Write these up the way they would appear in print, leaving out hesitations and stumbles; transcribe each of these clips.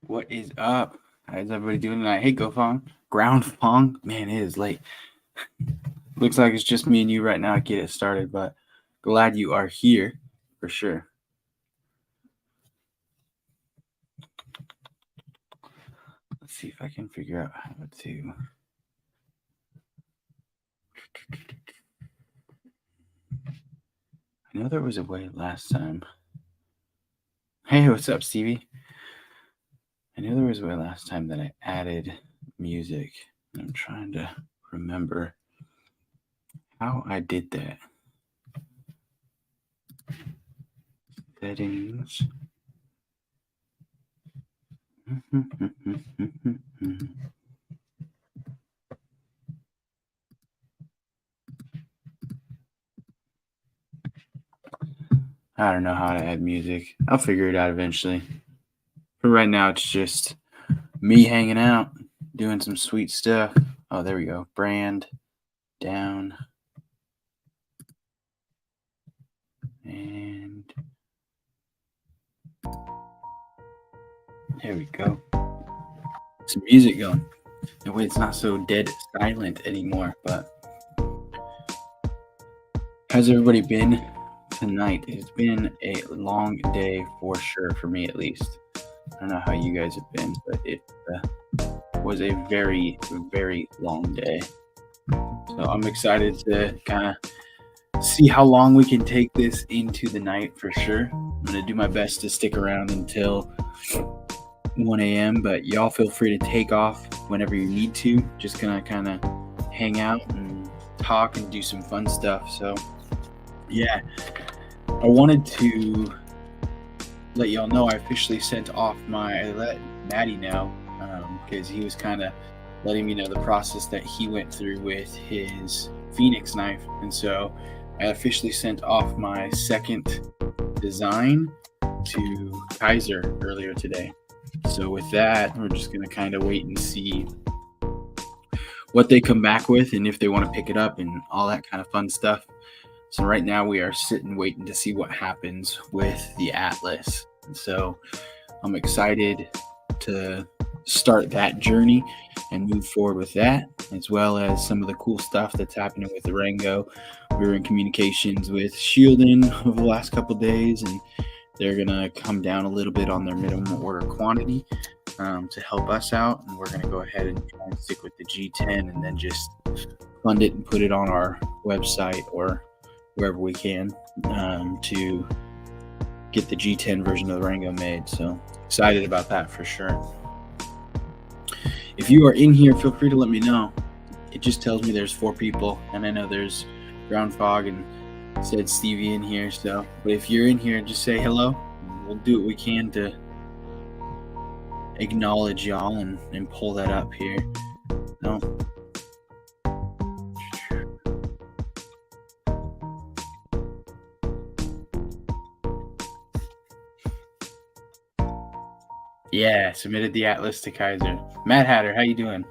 What is up? How's everybody doing tonight? Hey, Gofong. Ground Fong. Man, it is late. Looks like it's just me and you right now to get it started, but glad you are here for sure. Let's see if I can figure out how to. I know there was a way last time. Hey, what's up, Stevie? I know there was a way last time that I added music. I'm trying to remember how I did that. Settings. I don't know how to add music. I'll figure it out eventually. For right now, it's just me hanging out, doing some sweet stuff. Oh, there we go. Brand down. And there we go. Some music going. That way it's not so dead silent anymore. But how's everybody been tonight? It's been a long day for sure, for me at least. I don't know how you guys have been, but it was a very, very long day. So I'm excited to kind of see how long we can take this into the night for sure. I'm going to do my best to stick around until 1 a.m., but y'all feel free to take off whenever you need to. Just going to kind of hang out and talk and do some fun stuff. So, yeah, I wanted to let y'all know I officially sent off I let Maddie know because he was kind of letting me know the process that he went through with his Phoenix knife. And so I officially sent off my second design to Kaiser earlier today. So with that, we're just going to kind of wait and see what they come back with and if they want to pick it up and all that kind of fun stuff. So right now we are sitting waiting to see what happens with the Atlas. And so I'm excited to start that journey and move forward with that, as well as some of the cool stuff that's happening with the Rango. We were in communications with Shieldon over the last couple of days, and they're going to come down a little bit on their minimum order quantity to help us out. And we're going to go ahead and try and stick with the G10 and then just fund it and put it on our website or wherever we can to get the G10 version of the Rango made. So excited about that for sure. If you are in here, feel free to let me know. It just tells me there's 4 people, and I know there's Ground Fog and said Stevie in here. So, but if you're in here, just say hello. We'll do what we can to acknowledge y'all and pull that up here. No. Yeah, submitted the Atlas to Kaiser. Matt Hatter, how you doing?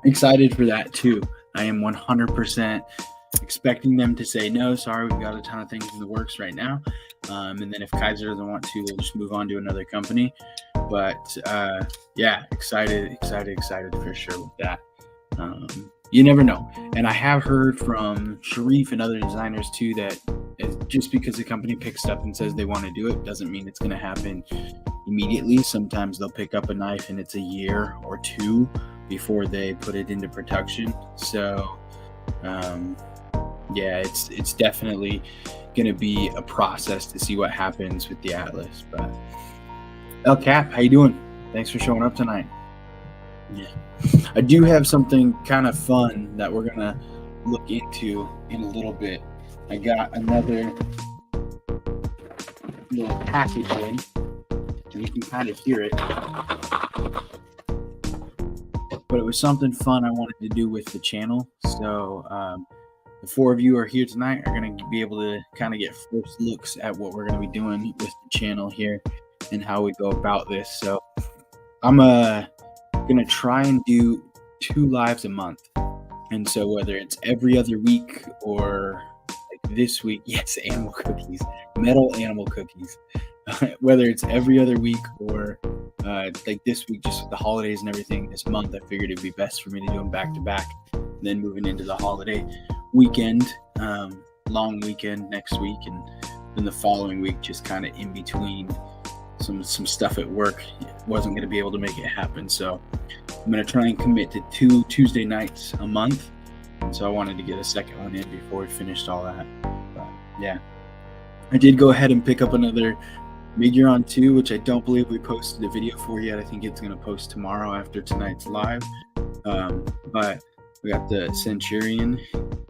Excited for that too. I am 100% expecting them to say no. Sorry, we've got a ton of things in the works right now. And then if Kaiser doesn't want to, we'll just move on to another company. But yeah, excited for sure with that. You never know. And I have heard from Sharif and other designers too that just because a company picks up and says they want to do it doesn't mean it's going to happen immediately. Sometimes they'll pick up a knife and it's a year or 2 before they put it into production. So yeah, it's definitely going to be a process to see what happens with the Atlas. But El Cap, how you doing? Thanks for showing up tonight. Yeah, I do have something kind of fun that we're going to look into in a little bit. I got another little package in, and you can kind of hear it. But it was something fun I wanted to do with the channel. So the 4 of you are here tonight are going to be able to kind of get first looks at what we're going to be doing with the channel here and how we go about this. So I'm going to try and do 2 lives a month. And so whether it's every other week or like this week, yes, animal cookies, metal animal cookies. Whether it's every other week or like this week, just with the holidays and everything this month, I figured it'd be best for me to do them back to back. Then moving into the holiday weekend, long weekend next week, and then the following week, just kind of in between some stuff at work. Wasn't going to be able to make it happen, so I'm going to try and commit to 2 Tuesday nights a month. And so I wanted to get a second one in before we finished all that. But yeah, I did go ahead and pick up another Miguron 2, which I don't believe we posted a video for yet. I think it's going to post tomorrow after tonight's live. But we got the Centurion,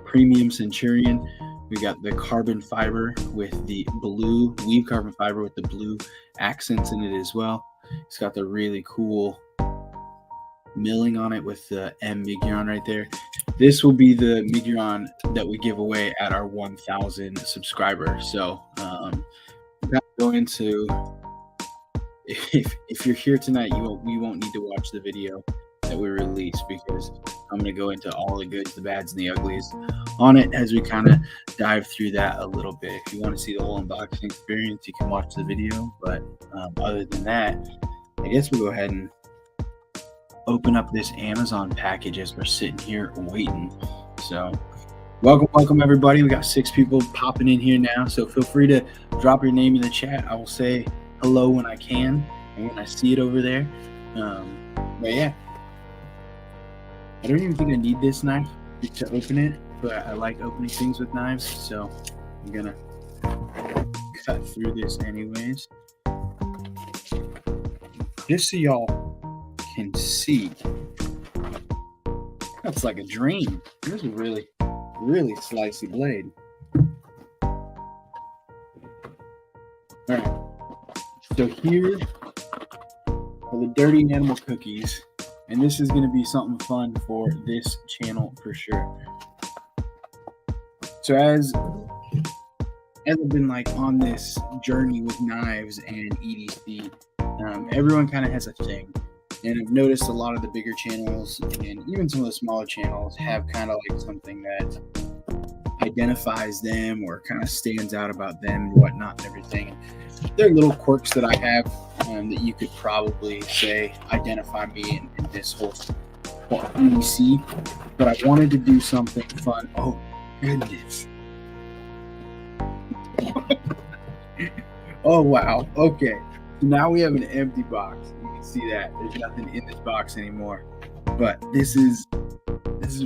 Premium Centurion. We got the carbon fiber with the blue, weave carbon fiber with the blue accents in it as well. It's got the really cool milling on it with the M Miguron right there. This will be the Miguron that we give away at our 1,000 subscribers. So we're gonna go into, if you're here tonight, you won't need to watch the video that we release, because I'm going to go into all the goods, the bads, and the uglies on it as we kind of dive through that a little bit. If you want to see the whole unboxing experience, you can watch the video. But other than that, I guess we'll go ahead and open up this Amazon package as we're sitting here waiting. So welcome everybody. We got 6 people popping in here now, so feel free to drop your name in the chat. I will say hello when I can and when I see it over there. But yeah, I don't even think I need this knife to open it, but I like opening things with knives, so I'm gonna cut through this anyways, just so y'all can see. That's like a dream. This is a really slicey blade. All right, so here are the dirty animal cookies, and this is going to be something fun for this channel for sure. So as I've been like on this journey with knives and EDC, everyone kind of has a thing. And I've noticed a lot of the bigger channels and even some of the smaller channels have kind of like something that identifies them or kind of stands out about them and whatnot and everything. There are little quirks that I have that you could probably say identify me in this whole EDC, but I wanted to do something fun. Oh, goodness. Oh, wow. Okay. Now we have an empty box. You can see that. There's nothing in this box anymore. But this is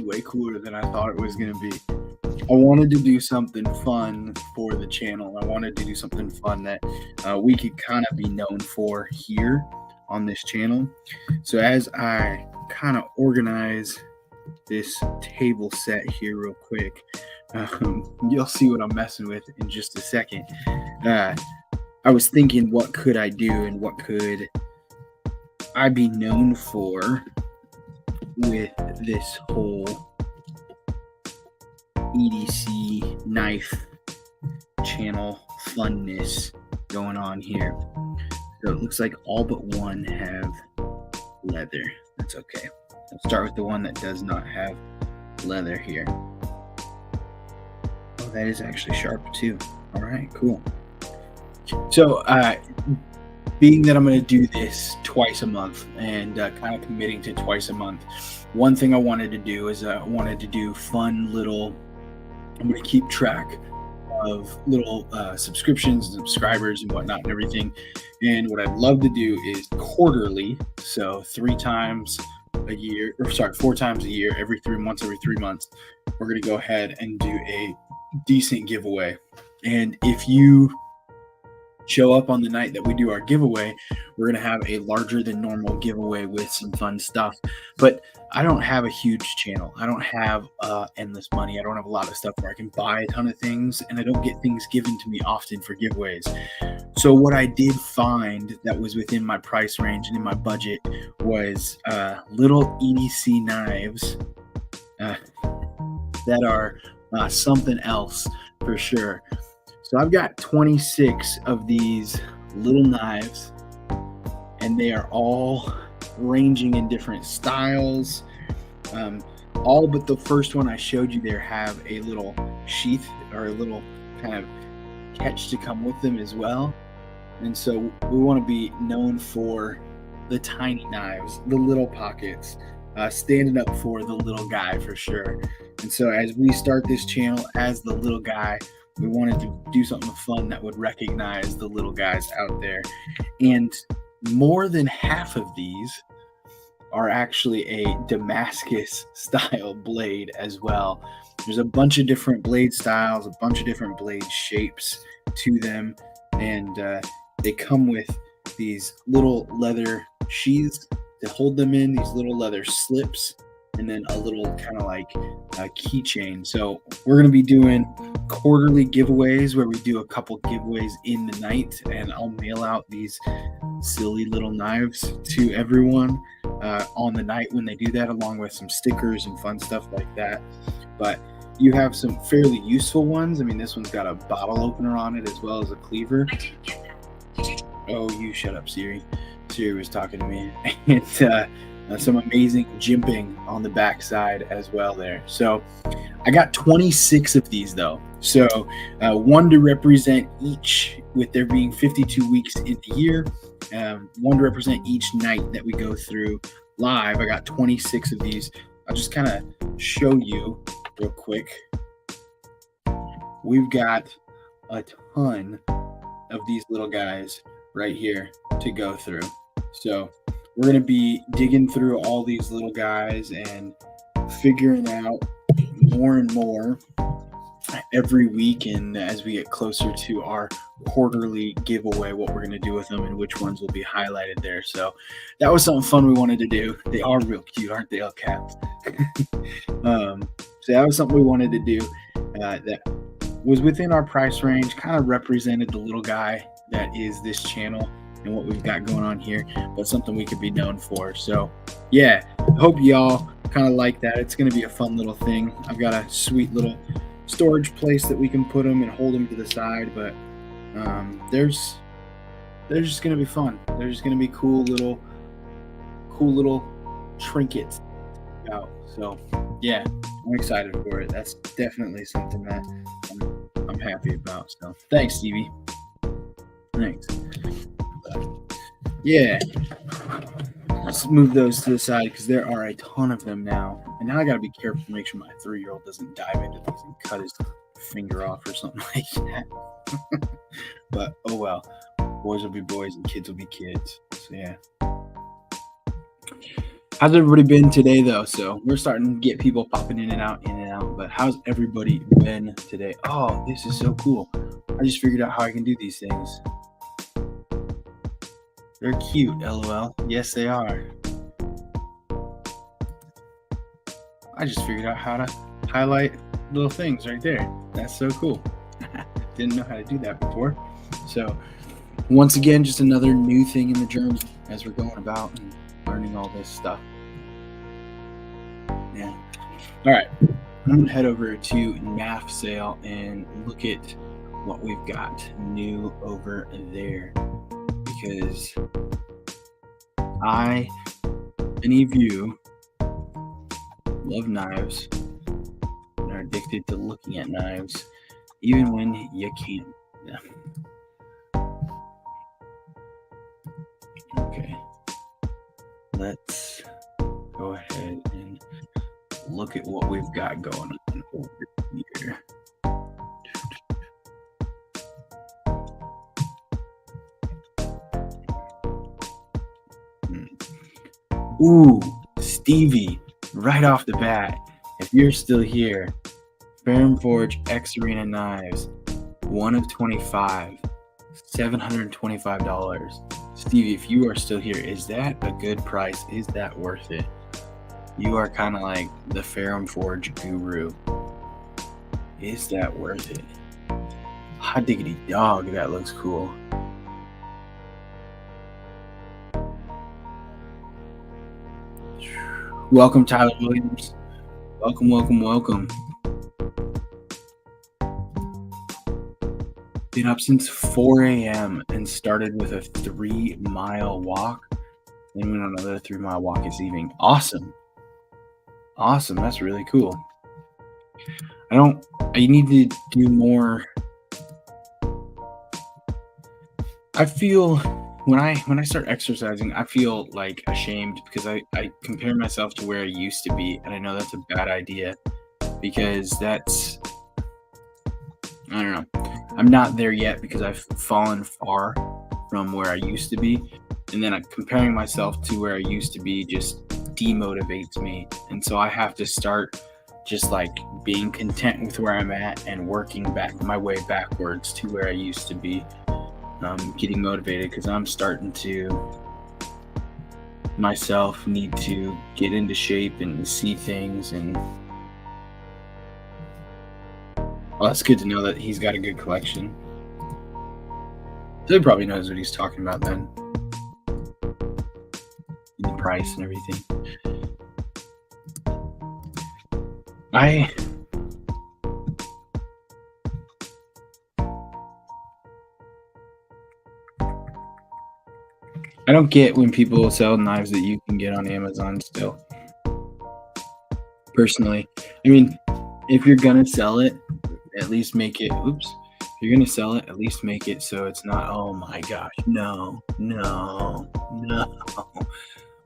way cooler than I thought it was going to be. I wanted to do something fun for the channel. I wanted to do something fun that we could kind of be known for here on this channel. So as I kind of organize this table set here real quick, you'll see what I'm messing with in just a second. I was thinking, what could I do and what could I be known for with this whole EDC knife channel funness going on here. So it looks like all but one have leather. That's okay. I'll start with the one that does not have leather here. Oh, that is actually sharp too. All right, cool. So being that I'm going to do this twice a month and kind of committing to twice a month, one thing I wanted to do is I wanted to do fun little, I'm going to keep track of little subscriptions and subscribers and whatnot and everything. And what I'd love to do is quarterly, so 4 times a year, every 3 months, we're going to go ahead and do a decent giveaway. And if you show up on the night that we do our giveaway, we're going to have a larger than normal giveaway with some fun stuff. But I don't have a huge channel. I don't have endless money. I don't have a lot of stuff where I can buy a ton of things, and I don't get things given to me often for giveaways. So what I did find that was within my price range and in my budget was little EDC knives that are something else for sure. So I've got 26 of these little knives, and they are all ranging in different styles. All but the first one I showed you there have a little sheath or a little kind of catch to come with them as well. And so we want to be known for the tiny knives, the little pockets, standing up for the little guy for sure. And so as we start this channel as the little guy, we wanted to do something fun that would recognize the little guys out there. And more than half of these are actually a Damascus style blade as well. There's a bunch of different blade styles, a bunch of different blade shapes to them, and they come with these little leather sheaths to hold them in, these little leather slips, and then a little kind of like a keychain. So we're going to be doing quarterly giveaways where we do a couple giveaways in the night, and I'll mail out these silly little knives to everyone on the night when they do that, along with some stickers and fun stuff like that. But you have some fairly useful ones. I mean, this one's got a bottle opener on it as well as a cleaver. I didn't get that. Oh, you shut up, Siri. Siri was talking to me. And some amazing jimping on the back side as well there. So I got 26 of these though. So one to represent each, with there being 52 weeks in the year, one to represent each night that we go through live. I got 26 of these. I'll just kind of show you real quick. We've got a ton of these little guys right here to go through. So we're going to be digging through all these little guys and figuring out more and more every week, and as we get closer to our quarterly giveaway, what we're going to do with them and which ones will be highlighted there. So that was something fun we wanted to do. They are real cute, aren't they, all cats? So that was something we wanted to do that was within our price range, kind of represented the little guy that is this channel and what we've got going on here, but something we could be known for. So yeah, I hope y'all kind of like that. It's going to be a fun little thing. I've got a sweet little storage place that we can put them and hold them to the side, but they're just going to be fun. They're just going to be cool little trinkets out. So yeah, I'm excited for it. That's definitely something that I'm happy about. So thanks, Stevie. Thanks. Yeah, let's move those to the side because there are a ton of them now. And now I got to be careful to make sure my 3-year-old doesn't dive into these and cut his finger off or something like that. But oh well, boys will be boys and kids will be kids. So yeah. How's everybody been today though? So we're starting to get people popping in and out. But how's everybody been today? Oh, this is so cool. I just figured out how I can do these things. They're cute, LOL. Yes, they are. I just figured out how to highlight little things right there. That's so cool. Didn't know how to do that before. So once again, just another new thing in the journal as we're going about and learning all this stuff. Yeah. All right. I'm going to head over to NAF sale and look at what we've got new over there. Because many of you love knives and are addicted to looking at knives, even when you can't. Yeah. Okay, let's go ahead and look at what we've got going on over here. Ooh, Stevie, right off the bat, if you're still here, Ferrum Forge X Arena knives, 1 of 25, $725. Stevie, if you are still here, is that a good price? Is that worth it? You are kind of like the Ferrum Forge guru. Is that worth it? Hot diggity dog, that looks cool. Welcome, Tyler Williams. Welcome. Been up since 4 a.m. and started with a 3-mile walk. Then went on another 3-mile walk this evening. Awesome. That's really cool. I don't I need to do more. I feel when I start exercising, I feel like ashamed because I compare myself to where I used to be, and I know that's a bad idea because that's I don't know. I'm not there yet because I've fallen far from where I used to be, and then comparing myself to where I used to be just demotivates me, and so I have to start just like being content with where I'm at and working back my way backwards to where I used to be. Getting motivated because I'm starting to myself need to get into shape and see things, and well, that's good to know that he's got a good collection. So he probably knows what he's talking about then, the price and everything. I don't get when people sell knives that you can get on Amazon still. Personally, I mean, if you're gonna sell it, at least make it. Oops. If you're gonna sell it, at least make it so it's not. Oh my gosh, no, no, no.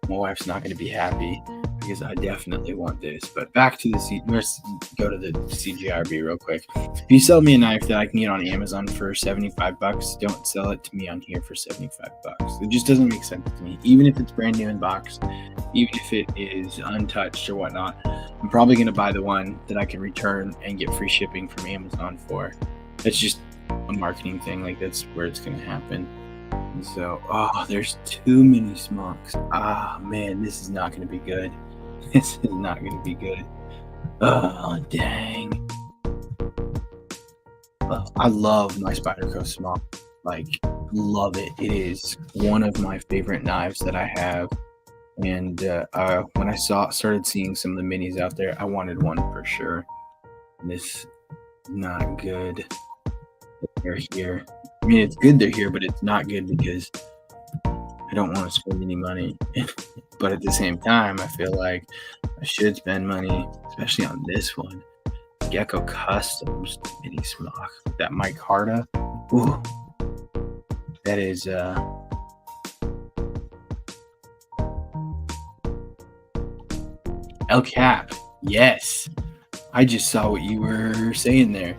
My wife's not gonna be happy because I definitely want this. But back to let's go to the CGRB real quick. If you sell me a knife that I can get on Amazon for $75, don't sell it to me on here for $75. It just doesn't make sense to me. Even if it's brand new in box, even if it is untouched or whatnot, I'm probably gonna buy the one that I can return and get free shipping from Amazon for. That's just a marketing thing. Like that's where it's gonna happen. And so, there's too many smokes. Man, this is not gonna be good. This is not gonna be good. Oh, dang. I love my Spyderco smoke. Like, love it. It is one of my favorite knives that I have. And when I started seeing some of the minis out there, I wanted one for sure. This is not good. They're here. I mean, it's good they're here, but it's not good because I don't want to spend any money. But at the same time, I feel like I should spend money, especially on this one. Gecko Customs mini smock. That Mike Harda. Ooh. That is El Cap. Yes. I just saw what you were saying there.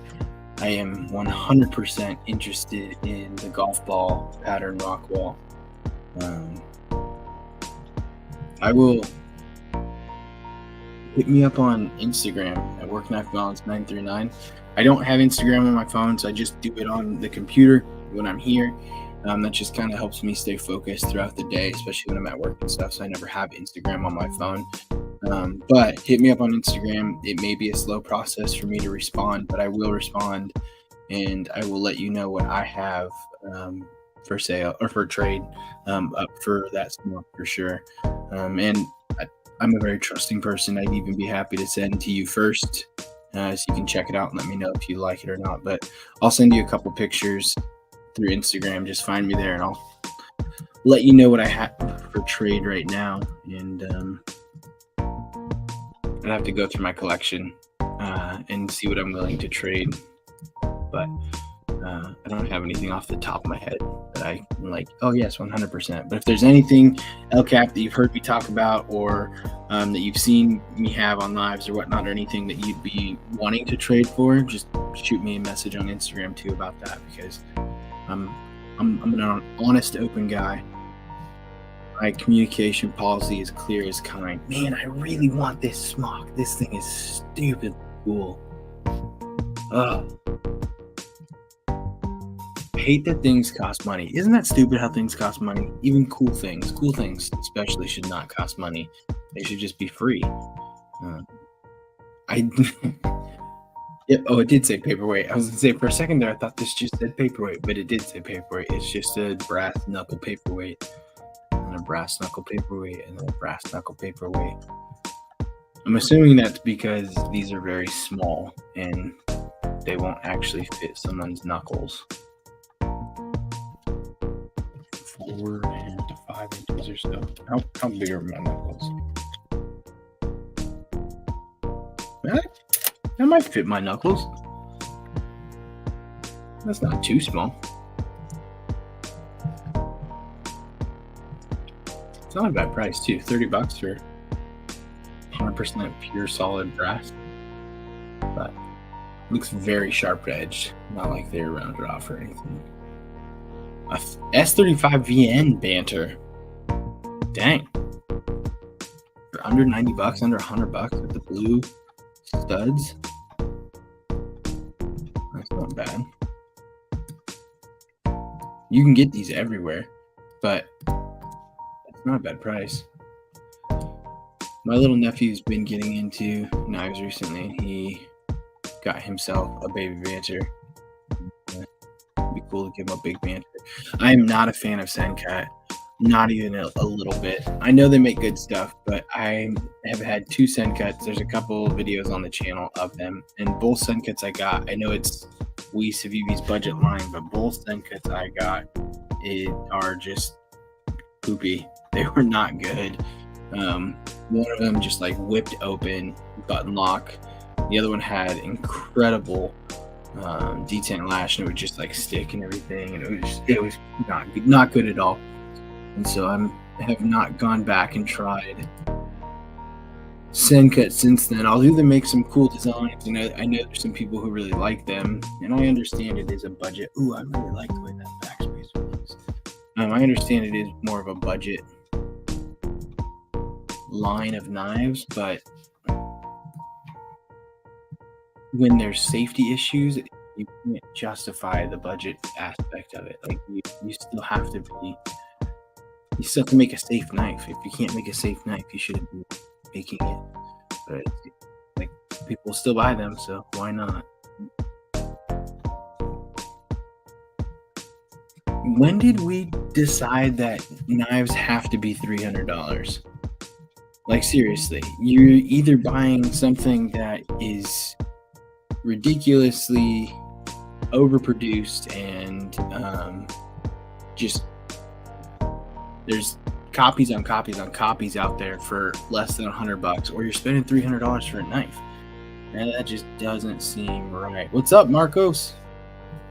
I am 100% interested in the golf ball pattern Rockwall. I will hit me up on Instagram at WorkKnifeBalance939. I don't have Instagram on my phone, so I just do it on the computer when I'm here. That just kind of helps me stay focused throughout the day, especially when I'm at work and stuff, so I never have Instagram on my phone. But hit me up on Instagram. It may be a slow process for me to respond, but I will respond, and I will let you know what I have for sale or for trade up for that smoke for sure. And I'm a very trusting person. I'd even be happy to send to you first, so you can check it out and let me know if you like it or not. But I'll send you a couple pictures through Instagram. Just find me there, and I'll let you know what I have for trade right now. And I'd have to go through my collection and see what I'm willing to trade. But I don't have anything off the top of my head that I'm like, oh yes, 100%. But if there's anything LCAP that you've heard me talk about, or that you've seen me have on lives or whatnot, or anything that you'd be wanting to trade for, just shoot me a message on Instagram too about that, because I'm an honest, open guy. My communication policy is clear as kind. Man, I really want this smock. This thing is stupid cool. I hate that things cost money. Isn't that stupid how things cost money? Even cool things especially should not cost money. They should just be free. Yep. Oh, it did say paperweight. I was gonna say for a second there, I thought this just said paperweight, but it did say paperweight. It's just a brass knuckle paperweight, and a brass knuckle paperweight, and a brass knuckle paperweight. I'm assuming that's because these are very small and they won't actually fit someone's knuckles. 4 to 5 inches or so. How big are my knuckles? That might fit my knuckles. That's not too small. It's not a bad price too. $30 for 100% pure solid brass. But looks very sharp edged. Not like they're rounded off or anything. A S35 VN banter. Dang. For under $90, under $100 with the blue studs. That's not bad. You can get these everywhere, but it's not a bad price. My little nephew's been getting into knives recently. He got himself a baby banter. It'd be cool to give him a big banter. I am not a fan of Sencut. Not even a little bit. I know they make good stuff, but I have had 2 Sencuts. There's a couple videos on the channel of them, and both Sencuts I got, I know it's Savivi's budget line, but both Sencuts I got are just poopy. They were not good. One of them just like whipped open, button lock. The other one had incredible detent lash, and it would just like stick and everything, and it was not good at all. And so I have not gone back and tried Sencut since then. Although they make some cool designs, and I know there's some people who really like them, and I understand it is a budget. Ooh, I really like the way that backspace works. I understand it is more of a budget line of knives, but when there's safety issues, you can't justify the budget aspect of it. Like you still have to make a safe knife. If you can't make a safe knife, you shouldn't be making it. But like people still buy them, so why not? When did we decide that knives have to be $300? Like seriously, you're either buying something that is ridiculously overproduced and just there's copies on copies on copies out there for less than $100, or you're spending $300 for a knife. And that just doesn't seem right. What's up, Marcos?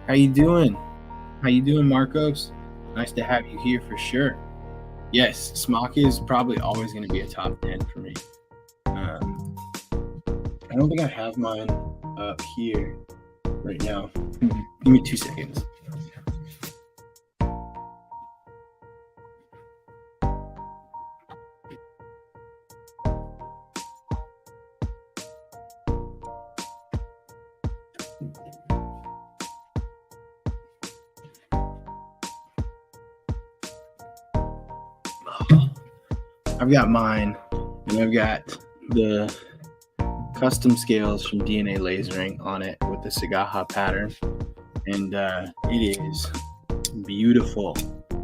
How you doing? Marcos? Nice to have you here for sure. Yes, Smock is probably always going to be a top 10 for me. I don't think I have mine up here right now. Give me 2 seconds. I've got mine, and I've got the custom scales from DNA Lasering on it with the Sagaha pattern, and it is beautiful.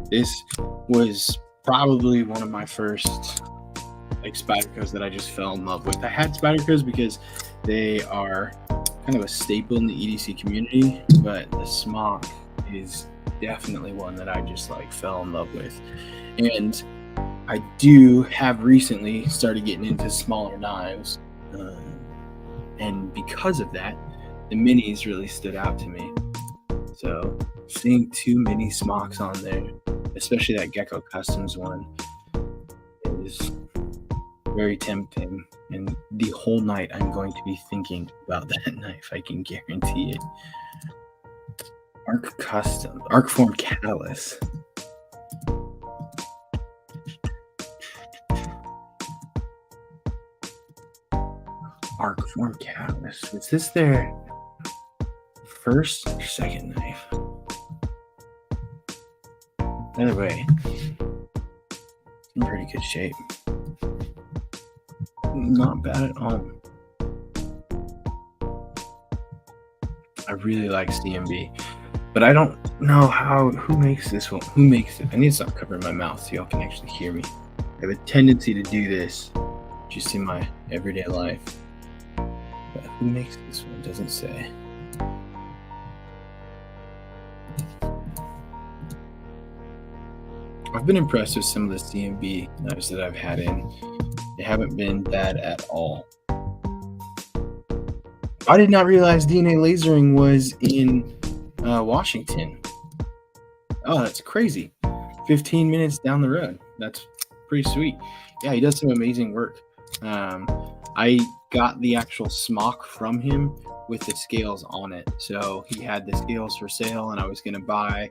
This was probably one of my first like Spydercos that I just fell in love with. I had Spydercos because they are kind of a staple in the EDC community, but the Smock is definitely one that I just like fell in love with. And I do have recently started getting into smaller knives, and because of that, the minis really stood out to me. So seeing 2 mini Smocks on there, especially that Gecko Customs one, is very tempting. And the whole night I'm going to be thinking about that knife. I can guarantee it. Arc Form Catalyst. Arc Form Catalyst. Is this their first or second knife? Either way, in pretty good shape. Not bad at all. I really like CMB, but I don't know who makes this one. Who makes it? I need to stop covering my mouth so y'all can actually hear me. I have a tendency to do this just in my everyday life. But who makes this one? Doesn't say. I've been impressed with some of the CMB knives that I've had in. They haven't been bad at all. I did not realize DNA Lasering was in Washington. Oh, that's crazy. 15 minutes down the road. That's pretty sweet. Yeah, he does some amazing work. I got the actual smock from him with the scales on it. So he had the scales for sale, and I was going to buy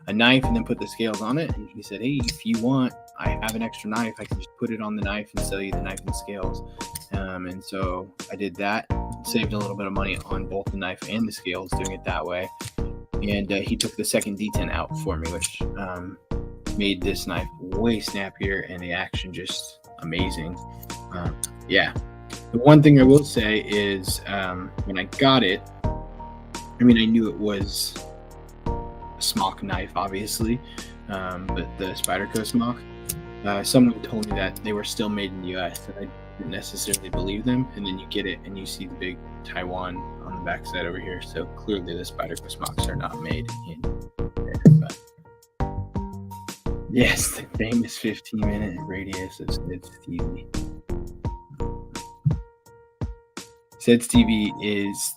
a knife and then put the scales on it. And he said, hey, if you want, I have an extra knife. I can just put it on the knife and sell you the knife and scales. And so I did that, saved a little bit of money on both the knife and the scales doing it that way. And he took the second detent out for me, which made this knife way snappier and the action just amazing. Yeah. The one thing I will say is when I got it, I mean, I knew it was a smock knife, obviously, but the Spyderco smock, someone told me that they were still made in the U.S., and I didn't necessarily believe them. And then you get it and you see the big Taiwan on the backside over here. So clearly the Spyderco smocks are not made in there. But yes, the famous 15-minute radius of Sid's TV. Sid's TV is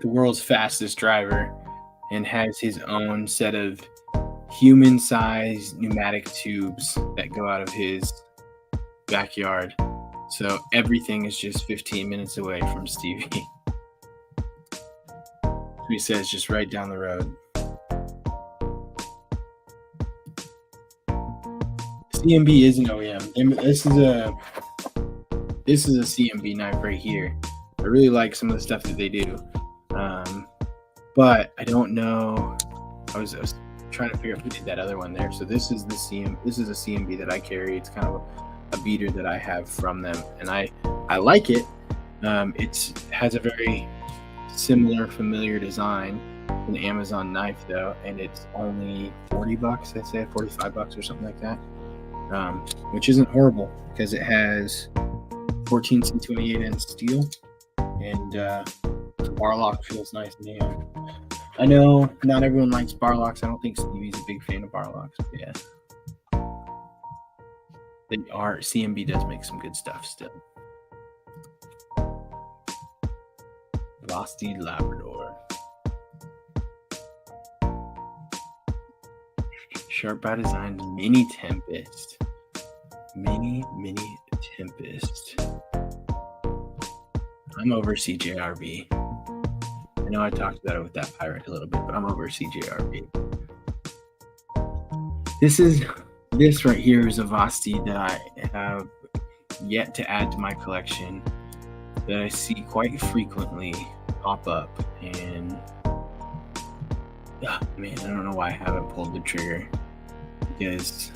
the world's fastest driver and has his own set of human-sized pneumatic tubes that go out of his backyard. So everything is just 15 minutes away from Stevie. He says just right down the road. CMB is an OEM. And this is a CMB knife right here. I really like some of the stuff that they do, but I don't know. I was trying to figure out who did that other one there. So this is a CMB that I carry. It's kind of a beater that I have from them, and I like it. It has a very similar, familiar design an the Amazon knife though, and it's only $40. I'd say $45 or something like that, which isn't horrible because it has 14 C28N steel, and the bar lock feels nice in the hand. I know not everyone likes bar locks. I don't think Stevie's a big fan of bar locks, but yeah. CMB does make some good stuff still. Losty Labrador. Sharp by Design Mini Tempest. Mini Tempest. I'm over CJRB. I know I talked about it with that pirate a little bit, but I'm over CJRB. This right here is a Vosti that I have yet to add to my collection that I see quite frequently pop up, and man, I don't know why I haven't pulled the trigger, because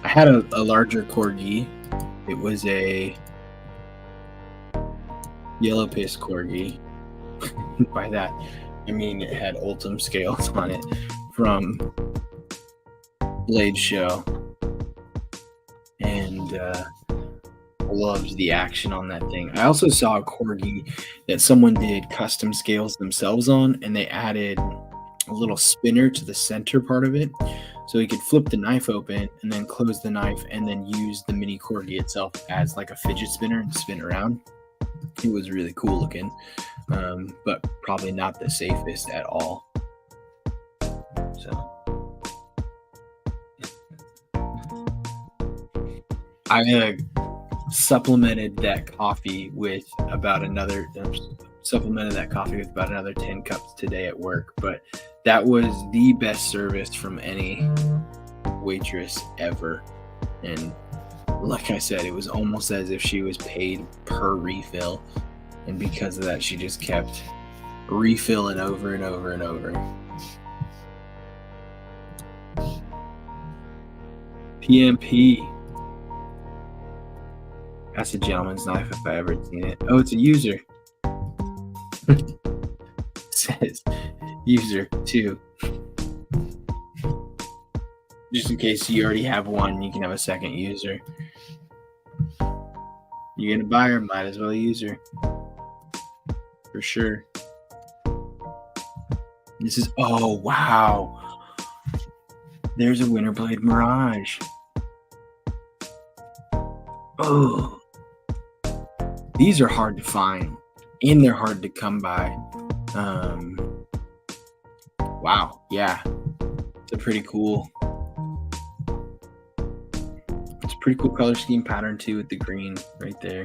I had a larger Corgi. It was a yellow piss Corgi. By that I mean it had Ultim scales on it from Blade Show, and loved the action on that thing. I also saw a Corgi that someone did custom scales themselves on, and they added a little spinner to the center part of it, so you could flip the knife open and then close the knife and then use the mini Corgi itself as like a fidget spinner and spin around. It was really cool looking, but probably not the safest at all. So I supplemented that coffee with about another 10 cups today at work, but that was the best service from any waitress ever. And like I said, it was almost as if she was paid per refill, and because of that she just kept refilling over and over and over. PMP. That's a gentleman's knife if I ever seen it. Oh, it's a user. It says user 2. Just in case you already have one, you can have a second user. You're gonna buy her, might as well use her. For sure. This is, oh wow. There's a Winterblade Mirage. Oh. These are hard to find, and they're hard to come by. Wow. Yeah. It's a pretty cool color scheme pattern too, with the green right there.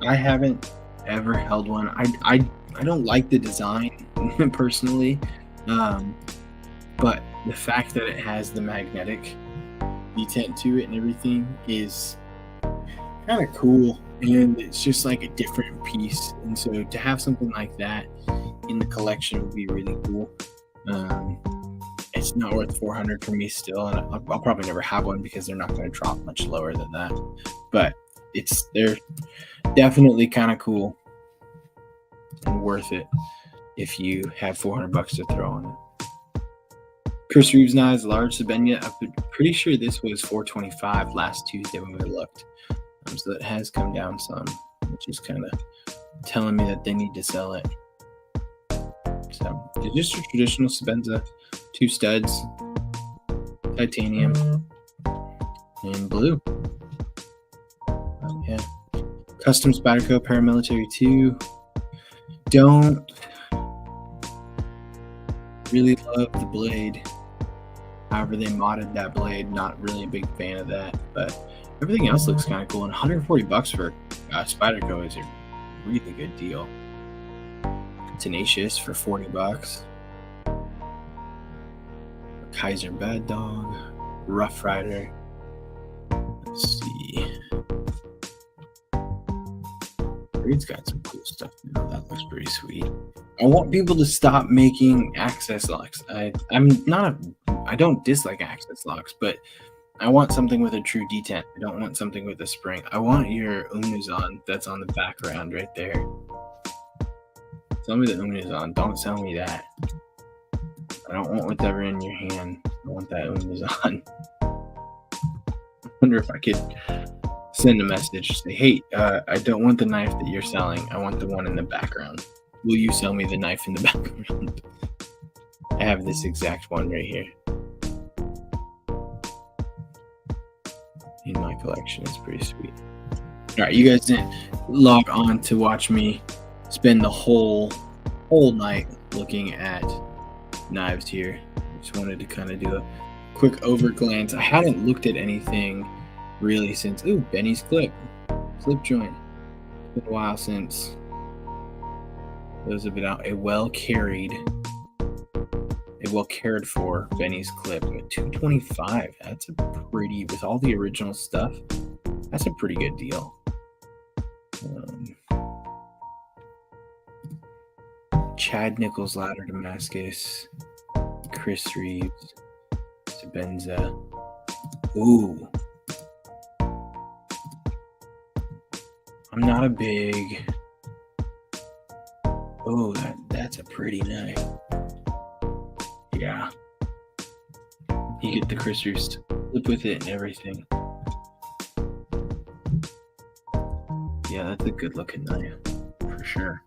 I haven't ever held one. I don't like the design personally, but the fact that it has the magnetic detent to it and everything is kind of cool, and it's just like a different piece. And so to have something like that in the collection would be really cool. It's not worth $400 for me still, and I'll probably never have one because they're not going to drop much lower than that. But they're definitely kind of cool and worth it if you have $400 to throw on it. Chris Reeves knives, large Sabenia. I'm pretty sure this was $425 last Tuesday when we looked. So it has come down some, which is kind of telling me that they need to sell it. So it's just a traditional Sabenza, 2 studs, titanium, and blue. Yeah. Custom Spyderco Paramilitary 2. Don't really love the blade. However, they modded that blade. Not really a big fan of that, but everything else looks kind of cool. And $140 for Spyderco is a really good deal. Tenacious for $40. Kaiser Bad Dog, Rough Rider. Let's see. Reed's got some cool stuff now. That looks pretty sweet. I want people to stop making access locks. I don't dislike access locks, but I want something with a true detent. I don't want something with a spring. I want your Unizon that's on the background right there. Sell me the Unizon. Don't sell me that. I don't want whatever in your hand. I want that Unizon. I wonder if I could send a message. Say, hey, I don't want the knife that you're selling. I want the one in the background. Will you sell me the knife in the background? I have this exact one right here in my collection. It's pretty sweet. All right, you guys didn't log on to watch me spend the whole night looking at knives here. Just wanted to kind of do a quick over glance. I hadn't looked at anything really since Benny's clip joint. It's been a while since those have been out. A well cared for Benny's clip at $225. That's a pretty, with all the original stuff, that's a pretty good deal. Chad Nichols Ladder Damascus, Chris Reeves, Sabenza. Ooh. I'm not a big. Oh, that's a pretty knife. Yeah. You get the Chris Reeves flip with it and everything. Yeah, that's a good looking knife for sure.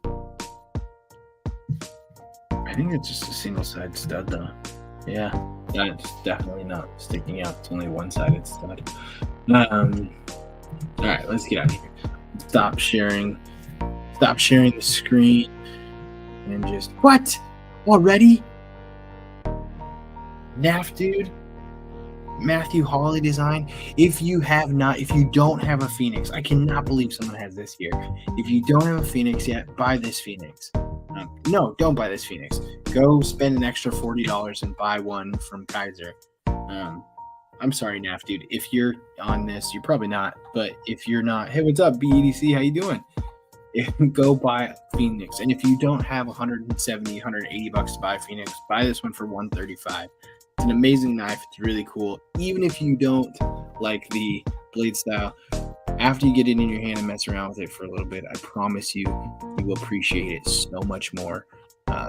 I think it's just a single side stud though. Yeah, that's definitely not sticking out. It's only one-sided stud. All right, let's get out of here. Stop sharing the screen and just what already? NAF dude, Matthew Hawley design. If you don't have a Phoenix, I cannot believe someone has this here. If you don't have a Phoenix yet, buy this Phoenix. No, don't buy this Phoenix. Go spend an extra $40 and buy one from Kaiser. I'm sorry, NAF dude. If you're on this, you're probably not. But if you're not, hey, what's up, BEDC? How you doing? Go buy Phoenix. And if you don't have $170, $180 to buy Phoenix, buy this one for $135. It's an amazing knife. It's really cool. Even if you don't like the blade style, after you get it in your hand and mess around with it for a little bit, I promise you will appreciate it so much more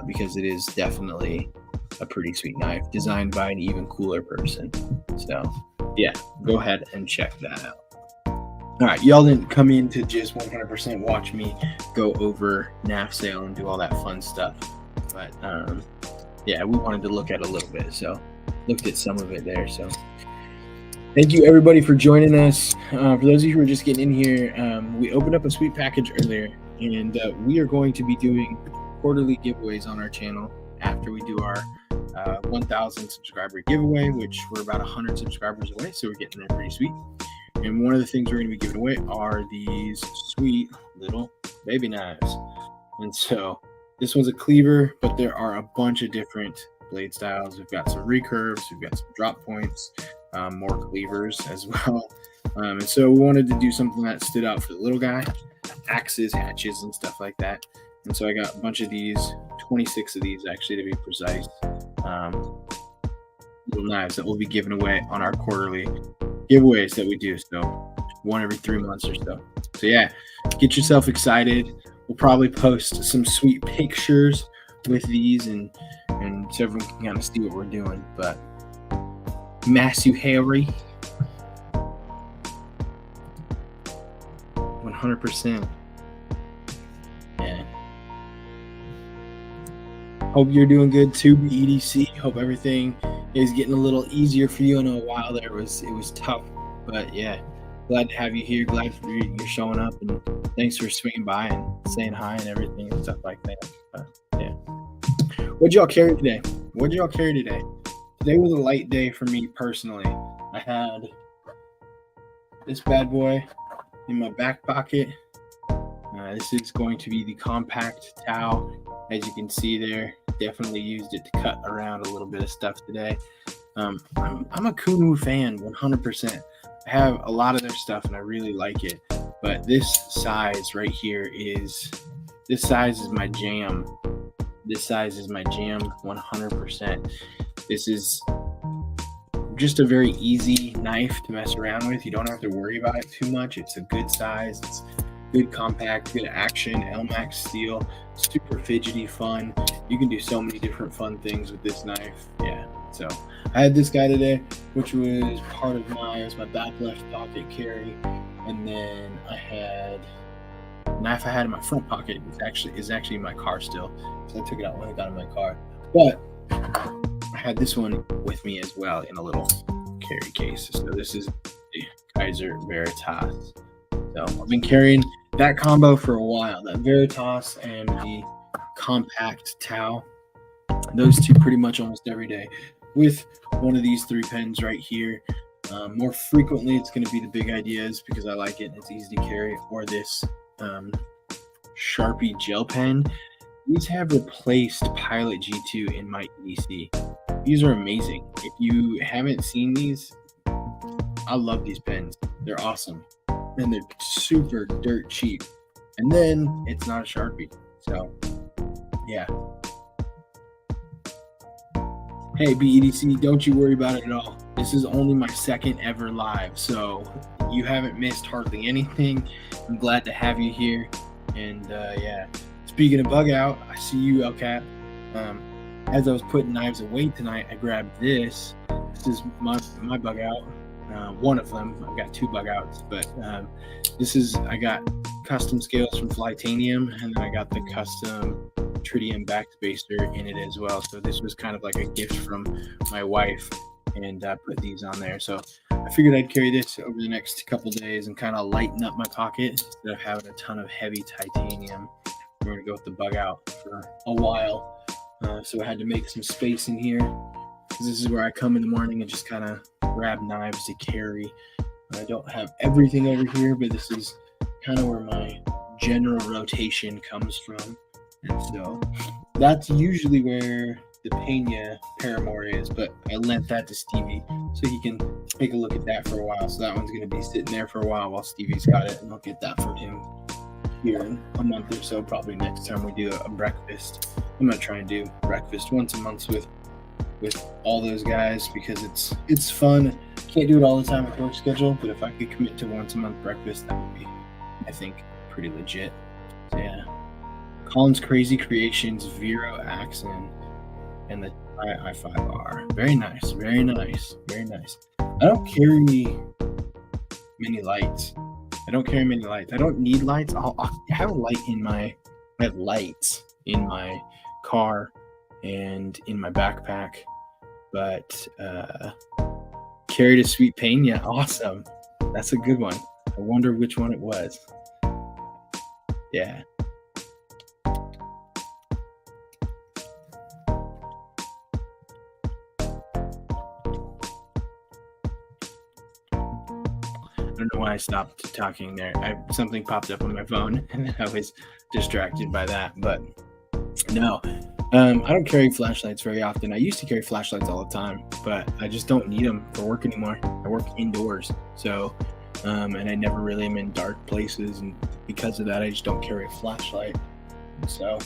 because it is definitely a pretty sweet knife designed by an even cooler person. So yeah, go ahead and check that out. All right, y'all didn't come in to just 100% watch me go over NAF sale and do all that fun stuff. But yeah, we wanted to look at a little bit, so looked at some of it there. So thank you everybody for joining us. For those of you who are just getting in here, we opened up a sweet package earlier, and we are going to be doing quarterly giveaways on our channel after we do our 1,000 subscriber giveaway, which we're about 100 subscribers away, so we're getting there pretty sweet. And one of the things we're going to be giving away are these sweet little baby knives. And so this one's a cleaver, but there are a bunch of different blade styles. We've got some recurves, we've got some drop points, more cleavers as well. And so we wanted to do something that stood out for the little guy, axes, hatches, and stuff like that. And so I got a bunch of these, 26 of these actually to be precise, little knives that we'll be giving away on our quarterly giveaways that we do. So one every 3 months or so. So yeah, get yourself excited. We'll probably post some sweet pictures with these and so everyone can kind of see what we're doing. But Matthew Harry, 100%. Yeah. Hope you're doing good too, BEDC. Hope everything is getting a little easier for you. I know a while there it was tough, but yeah, glad to have you here. Glad you're showing up, and thanks for swinging by and saying hi and everything and stuff like that. Yeah. What'd y'all carry today? Today was a light day for me personally. I had this bad boy in my back pocket. This is going to be the compact towel. As you can see there, definitely used it to cut around a little bit of stuff today. I'm a Kunu fan, 100%. I have a lot of their stuff and I really like it. But this size right here is my jam. This size is my jam, 100%. This is just a very easy knife to mess around with. You don't have to worry about it too much. It's a good size. It's good compact, good action, LMAX steel, super fidgety, fun. You can do so many different fun things with this knife. Yeah. So I had this guy today, which was part of my back left pocket carry. And then I had a knife I had in my front pocket is actually in my car still. So I took it out when I got in my car. But I had this one with me as well in a little carry case. So this is the Kaiser Veritas. So I've been carrying that combo for a while, that Veritas and the compact towel. Those two pretty much almost every day with one of these 3 pens right here. More frequently, it's going to be the Big Ideas because I like it and it's easy to carry, or this Sharpie gel pen. These have replaced Pilot G2 in my EDC. These are amazing. If you haven't seen these, I love these pens. They're awesome. And they're super dirt cheap. And then it's not a Sharpie. So, yeah. Hey, BEDC, don't you worry about it at all. This is only my second ever live. So, you haven't missed hardly anything. I'm glad to have you here. And, yeah. Speaking of bug out, I see you, LCAT. As I was putting knives away tonight, I grabbed this. This is my bug out. One of them. I've got 2 bug outs, but I got custom scales from Flytanium, and then I got the custom tritium backspacer in it as well. So this was kind of like a gift from my wife, and put these on there. So I figured I'd carry this over the next couple days and kind of lighten up my pocket instead of having a ton of heavy titanium. We're gonna go with the bug out for a while. So I had to make some space in here, because this is where I come in the morning and just kind of grab knives to carry. I don't have everything over here, but this is kind of where my general rotation comes from. And so that's usually where the Pena Paramore is, but I lent that to Stevie so he can take a look at that for a while. So that one's going to be sitting there for a while Stevie's got it, and I'll get that from him here in a month or so, probably next time we do a breakfast. I'm going to try and do breakfast once a month with all those guys, because it's fun. Can't do it all the time with work schedule, but if I could commit to once a month breakfast, that would be, I think, pretty legit. So yeah. Colin's Crazy Creations Vero accent and the i5R. Very nice, very nice, very nice. I don't carry many lights. I don't need lights. I have a light I have lights in my car and in my backpack, but carried a sweet pain. Yeah, awesome. That's a good one. I wonder which one it was. Yeah. don't know why I stopped talking there. Something popped up on my phone, and I was distracted by that. But no, I don't carry flashlights very often. I used to carry flashlights all the time, but I just don't need them for work anymore. I work indoors, so and I never really am in dark places, and because of that, I just don't carry a flashlight. So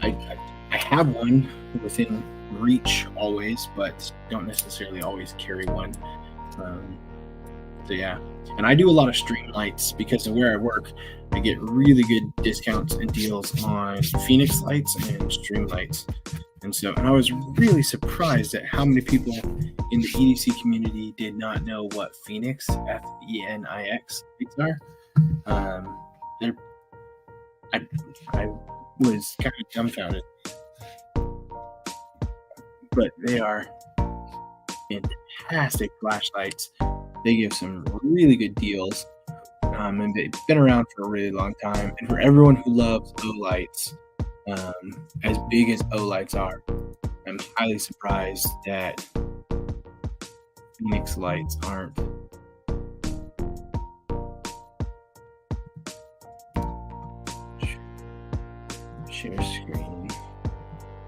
I have one within reach always, but don't necessarily always carry one. So yeah, and I do a lot of stream lights because of where I work. I get really good discounts and deals on Phoenix lights and stream lights. And I was really surprised at how many people in the EDC community did not know what Phoenix, F-E-N-I-X lights are. I was kind of dumbfounded, but they are fantastic flashlights. They give some really good deals, and they've been around for a really long time. And for everyone who loves O lights, as big as O lights are, I'm highly surprised that Phoenix lights aren't. Share screen.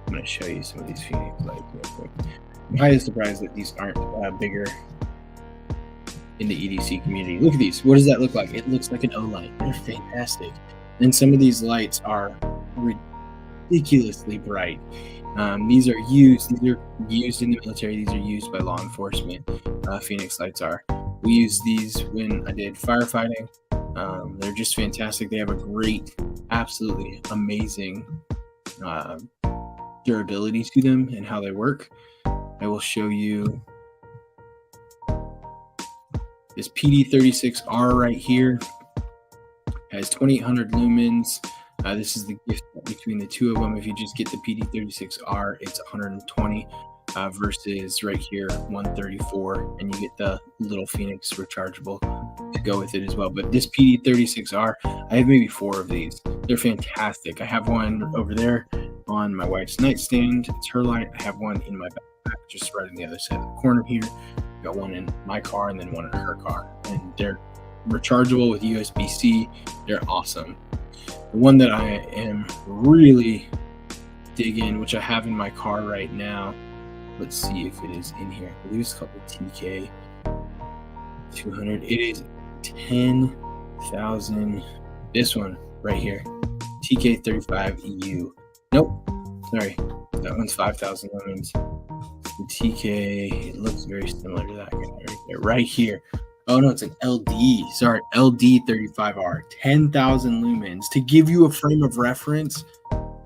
I'm going to show you some of these Phoenix lights real quick. I'm highly surprised that these aren't bigger in the EDC community. Look at these. What does that look like? It looks like an O light. They're fantastic. And some of these lights are ridiculously bright. These are used in the military. These are used by law enforcement. Phoenix lights are. We used these when I did firefighting. They're just fantastic. They have a great, absolutely amazing durability to them and how they work. I will show you this PD36R right here. Has 2800 lumens. This is the gift between the two of them. If you just get the PD36R, it's 120 versus right here 134, and you get the little Phoenix rechargeable to go with it as well. But this PD36R, I have maybe 4 of these. They're fantastic. I have one over there on my wife's nightstand. It's her light. I have one in my backpack just right on the other side of the corner here. I've got one in my car and then one in her car, and they're rechargeable with USB-C. They're awesome. The one that I am really digging, which I have in my car right now, let's see if it is in here. I believe it's called the TK 200. It is 10,000. This one right here, TK 35EU. Nope, sorry, that one's 5,000 lumens. The TK, it looks very similar to that guy right there, right here. Oh no, it's an LD. Sorry, LD35R, 10,000 lumens. To give you a frame of reference,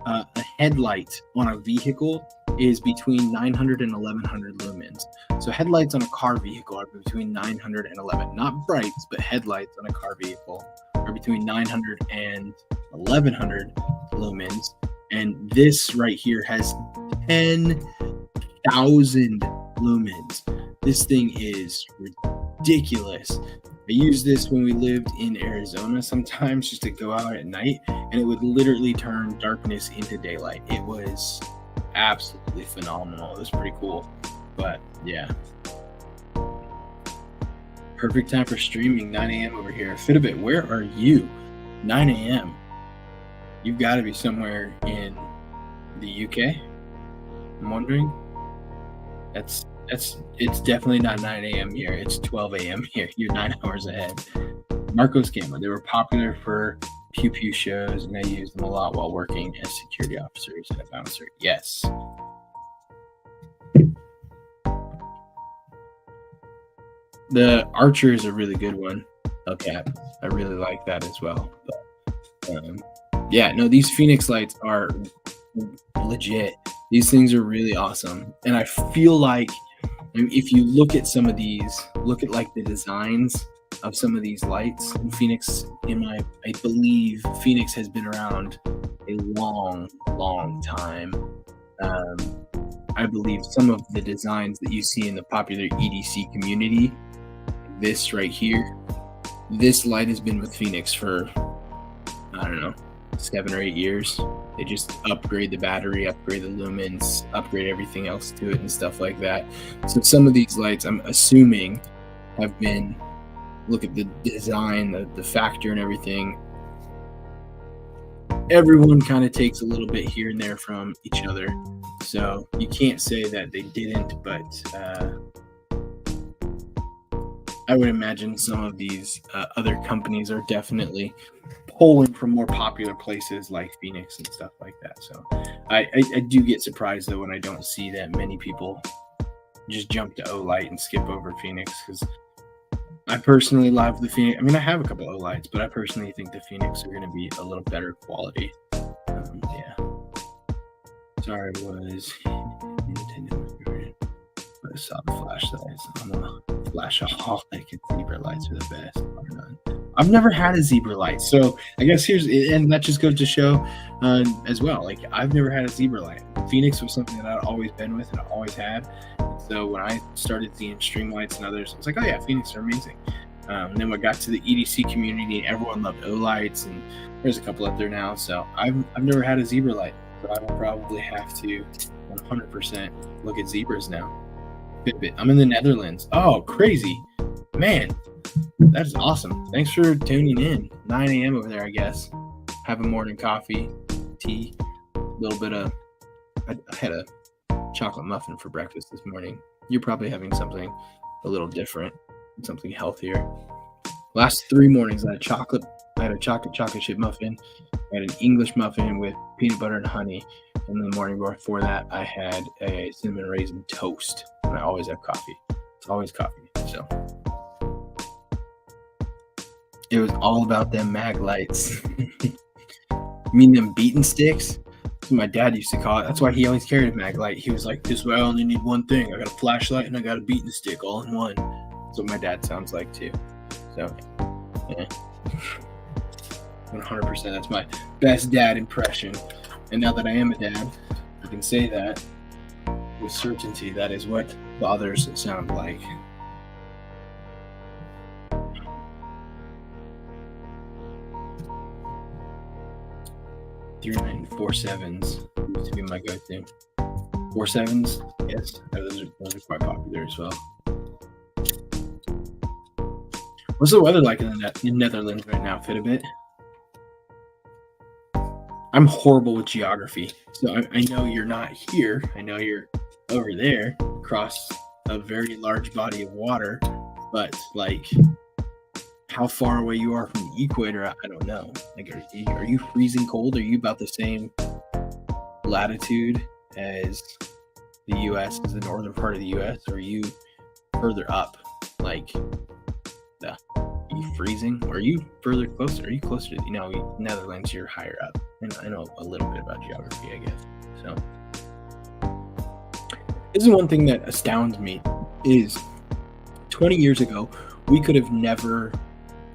a headlight on a vehicle is between 900 and 1100 lumens. So headlights on a car vehicle are between 900 and 11. Not brights, but headlights on a car vehicle are between 900 and 1100 lumens. And this right here has 10,000 lumens. This thing is ridiculous. I used this when we lived in Arizona sometimes just to go out at night, and it would literally turn darkness into daylight. It was absolutely phenomenal. It was pretty cool. But yeah, perfect time for streaming. 9 a.m. over here. Fitbit, where are you? 9 a.m. You've got to be somewhere in the UK. I'm wondering. It's definitely not 9 a.m. here. It's 12 a.m. here. You're 9 hours ahead. Marcos Camo. They were popular for pew pew shows, and I used them a lot while working as security officers and a bouncer. Yes. The Archer is a really good one. Okay, I really like that as well. But yeah, no, these Phoenix lights are legit. These things are really awesome, and I feel like if you look at some of these, look at like the designs of some of these lights. And Phoenix, I believe Phoenix has been around a long time. I believe some of the designs that you see in the popular EDC community, this right here, this light has been with Phoenix for, I don't know, 7 or 8 years. They just upgrade the battery, upgrade the lumens, upgrade everything else to it and stuff like that. So some of these lights, I'm assuming, have been look at the design, the factor, and everything. Everyone kind of takes a little bit here and there from each other, so you can't say that they didn't. But I would imagine some of these other companies are definitely pulling from more popular places like Phoenix and stuff like that. So I do get surprised though when I don't see that many people just jump to Olight and skip over Phoenix, because I personally love the Phoenix. I mean, I have a couple of Olights, but I personally think the Phoenix are going to be a little better quality. Yeah. Sorry, was I saw the flashlights on the flashaholic, and zebra lights are the best. Or none. I've never had a zebra light, so I guess and that just goes to show as well. Like, I've never had a zebra light. Phoenix was something that I'd always been with and I always had. So when I started seeing string lights and others, I was like, oh yeah, Phoenix are amazing. Then when I got to the EDC community, everyone loved O-lights, and there's a couple up there now. So I've never had a zebra light, so I will probably have to 100% look at zebras now. Fitbit. I'm in the Netherlands. Oh, crazy. Man, that is awesome. Thanks for tuning in. 9 a.m. over there, I guess. Have a morning coffee, tea, a little bit of... I had a chocolate muffin for breakfast this morning. You're probably having something a little different, something healthier. Last 3 mornings, I had a chocolate chip muffin. I had an English muffin with peanut butter and honey. And the morning before that, I had a cinnamon raisin toast. And I always have coffee. It's always coffee. So it was all about them mag lights. You mean them beaten sticks? That's what my dad used to call it. That's why he always carried a mag light. He was like, this way I only need one thing. I got a flashlight and I got a beaten stick all in one. That's what my dad sounds like too. So, yeah. 100%. That's my best dad impression. And now that I am a dad, I can say that with certainty. That is what fathers sound like. 3947s used to be my go-to. 47s, yes, those are quite popular as well. What's the weather like in the Netherlands right now, Fitbit? I'm horrible with geography, so I know you're not here. I know you're over there across a very large body of water, but like how far away you are from the equator, I don't know. Like, are you freezing cold? Are you about the same latitude as the U.S., as the northern part of the U.S., or are you further up? Like, are you freezing? Or are you further closer? Are you closer to, Netherlands, you're higher up. And I know a little bit about geography, I guess. So this is one thing that astounds me is 20 years ago, we could have never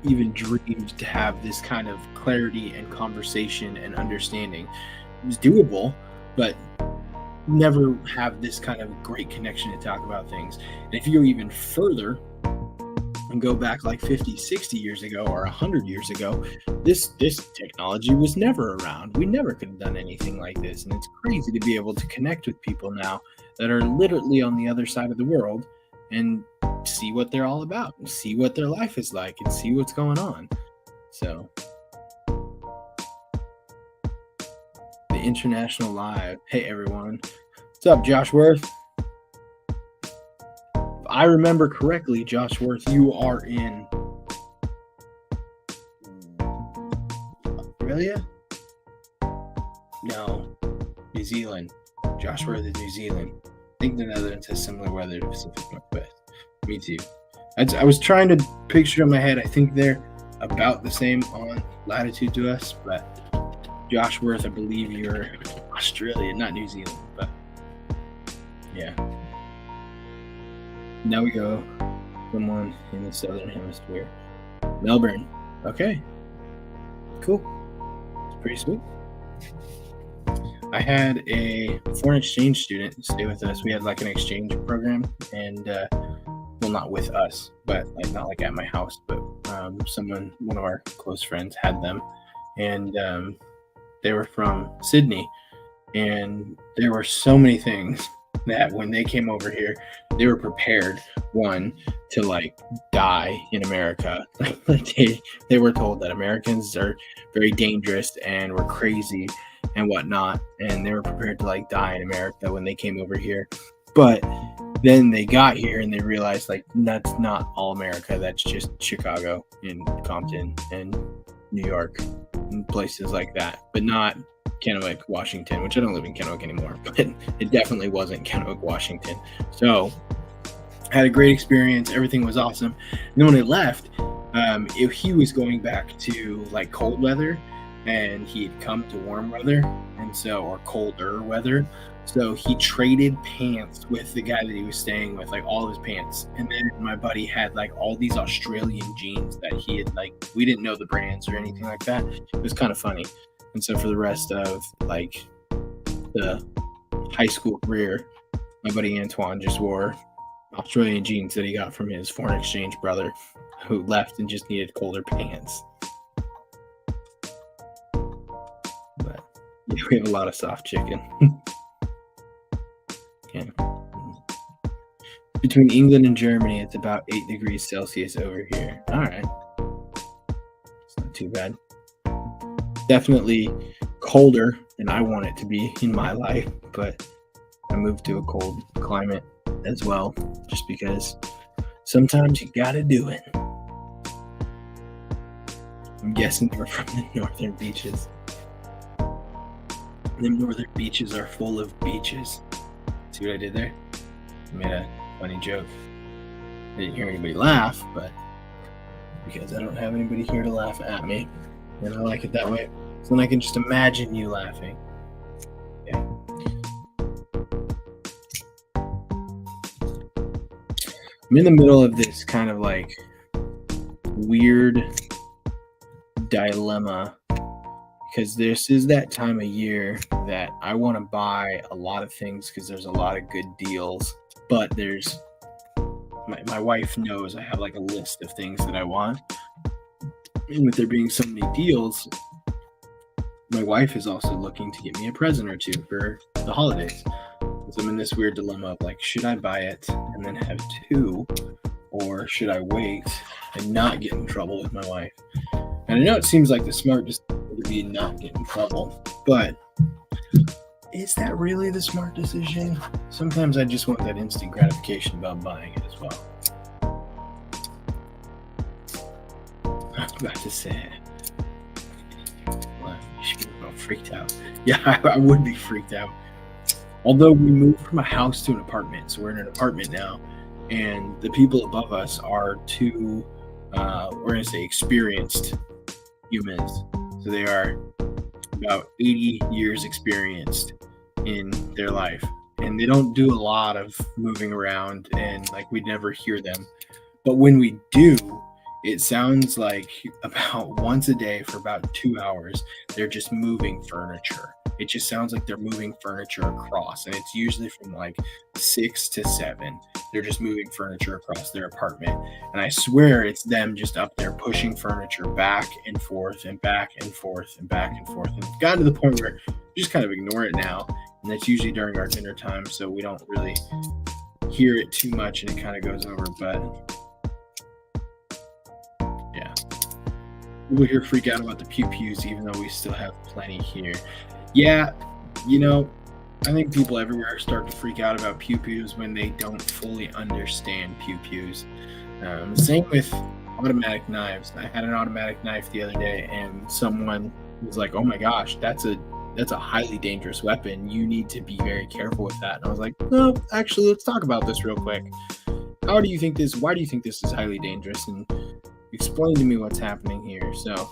even dreamed to have this kind of clarity and conversation and understanding. It was doable, but never have this kind of great connection to talk about things. And if you go even further and go back like 50, 60 years ago or 100 years ago, this technology was never around. We never could have done anything like this. And it's crazy to be able to connect with people now that are literally on the other side of the world and see what they're all about, and see what their life is like, and see what's going on. So the International Live. Hey everyone. What's up, Josh Worth? If I remember correctly, Josh Worth, you are in Australia? No, New Zealand. Josh Worth is New Zealand. I think the Netherlands has similar weather to Pacific Northwest. Me too. I was trying to picture in my head. I think they're about the same on latitude to us, but Josh Worth, I believe you're Australia, not New Zealand, but yeah. Now we go. Someone in the southern hemisphere. Melbourne. Okay. Cool. It's pretty sweet. I had a foreign exchange student stay with us. We had like an exchange program, and well, not with us, but like not like at my house, but one of our close friends had them, and they were from Sydney, and there were so many things that when they came over here, they were prepared, one, to like die in America. They were told that Americans are very dangerous and were crazy and whatnot, and they were prepared to like die in America when they came over here. But then they got here and they realized like that's not all America. That's just Chicago and Compton and New York and places like that, but not Kennewick, Washington, which I don't live in Kennewick anymore, but it definitely wasn't Kennewick, Washington. So I had a great experience. Everything was awesome. And then when I left, if he was going back to like cold weather, and he had come to warm weather, and so, or colder weather. So he traded pants with the guy that he was staying with, like all of his pants. And then my buddy had like all these Australian jeans that he had like, we didn't know the brands or anything like that. It was kind of funny. And so for the rest of like the high school career, my buddy Antoine just wore Australian jeans that he got from his foreign exchange brother who left and just needed colder pants. But yeah, we have a lot of soft chicken. Okay. Between England and Germany, it's about 8 degrees Celsius over here. All right. It's not too bad. Definitely colder than I want it to be in my life, but I moved to a cold climate as well, just because sometimes you gotta do it. I'm guessing you're from the northern beaches. The northern beaches are full of beaches. See what I did there? I made a funny joke. I didn't hear anybody laugh, but because I don't have anybody here to laugh at me, and I like it that way. So then I can just imagine you laughing. Yeah. I'm in the middle of this kind of like weird dilemma, because this is that time of year that I want to buy a lot of things because there's a lot of good deals, but there's my wife knows I have like a list of things that I want, and with there being so many deals, my wife is also looking to get me a present or two for the holidays. So I'm in this weird dilemma of like, should I buy it and then have two, or should I wait and not get in trouble with my wife? And I know it seems like the smart decision would be not get in trouble, but is that really the smart decision? Sometimes I just want that instant gratification about buying it as well. I was about to say, well, you should be freaked out. Yeah, I would be freaked out. Although we moved from a house to an apartment, so we're in an apartment now, and the people above us are two, we're going to say experienced humans. So they are about 80 years experienced in their life, and they don't do a lot of moving around, and like we never hear them. But when we do, it sounds like about once a day for about 2 hours, they're just moving furniture. It just sounds like they're moving furniture across, and it's usually from like 6 to 7. They're just moving furniture across their apartment, and I swear it's them just up there pushing furniture back and forth and back and forth and back and forth. And it's gotten to the point where we just kind of ignore it now, and that's usually during our dinner time, so we don't really hear it too much, and it kind of goes over. But yeah, people here freak out about the pew-pews, even though we still have plenty here. Yeah, you know, I think people everywhere start to freak out about pew-pews when they don't fully understand pew-pews. Same with automatic knives. I had an automatic knife the other day, and someone was like, "Oh my gosh, that's a highly dangerous weapon. You need to be very careful with that." And I was like, "No, actually, let's talk about this real quick. Why do you think this is highly dangerous? And explain to me what's happening here." So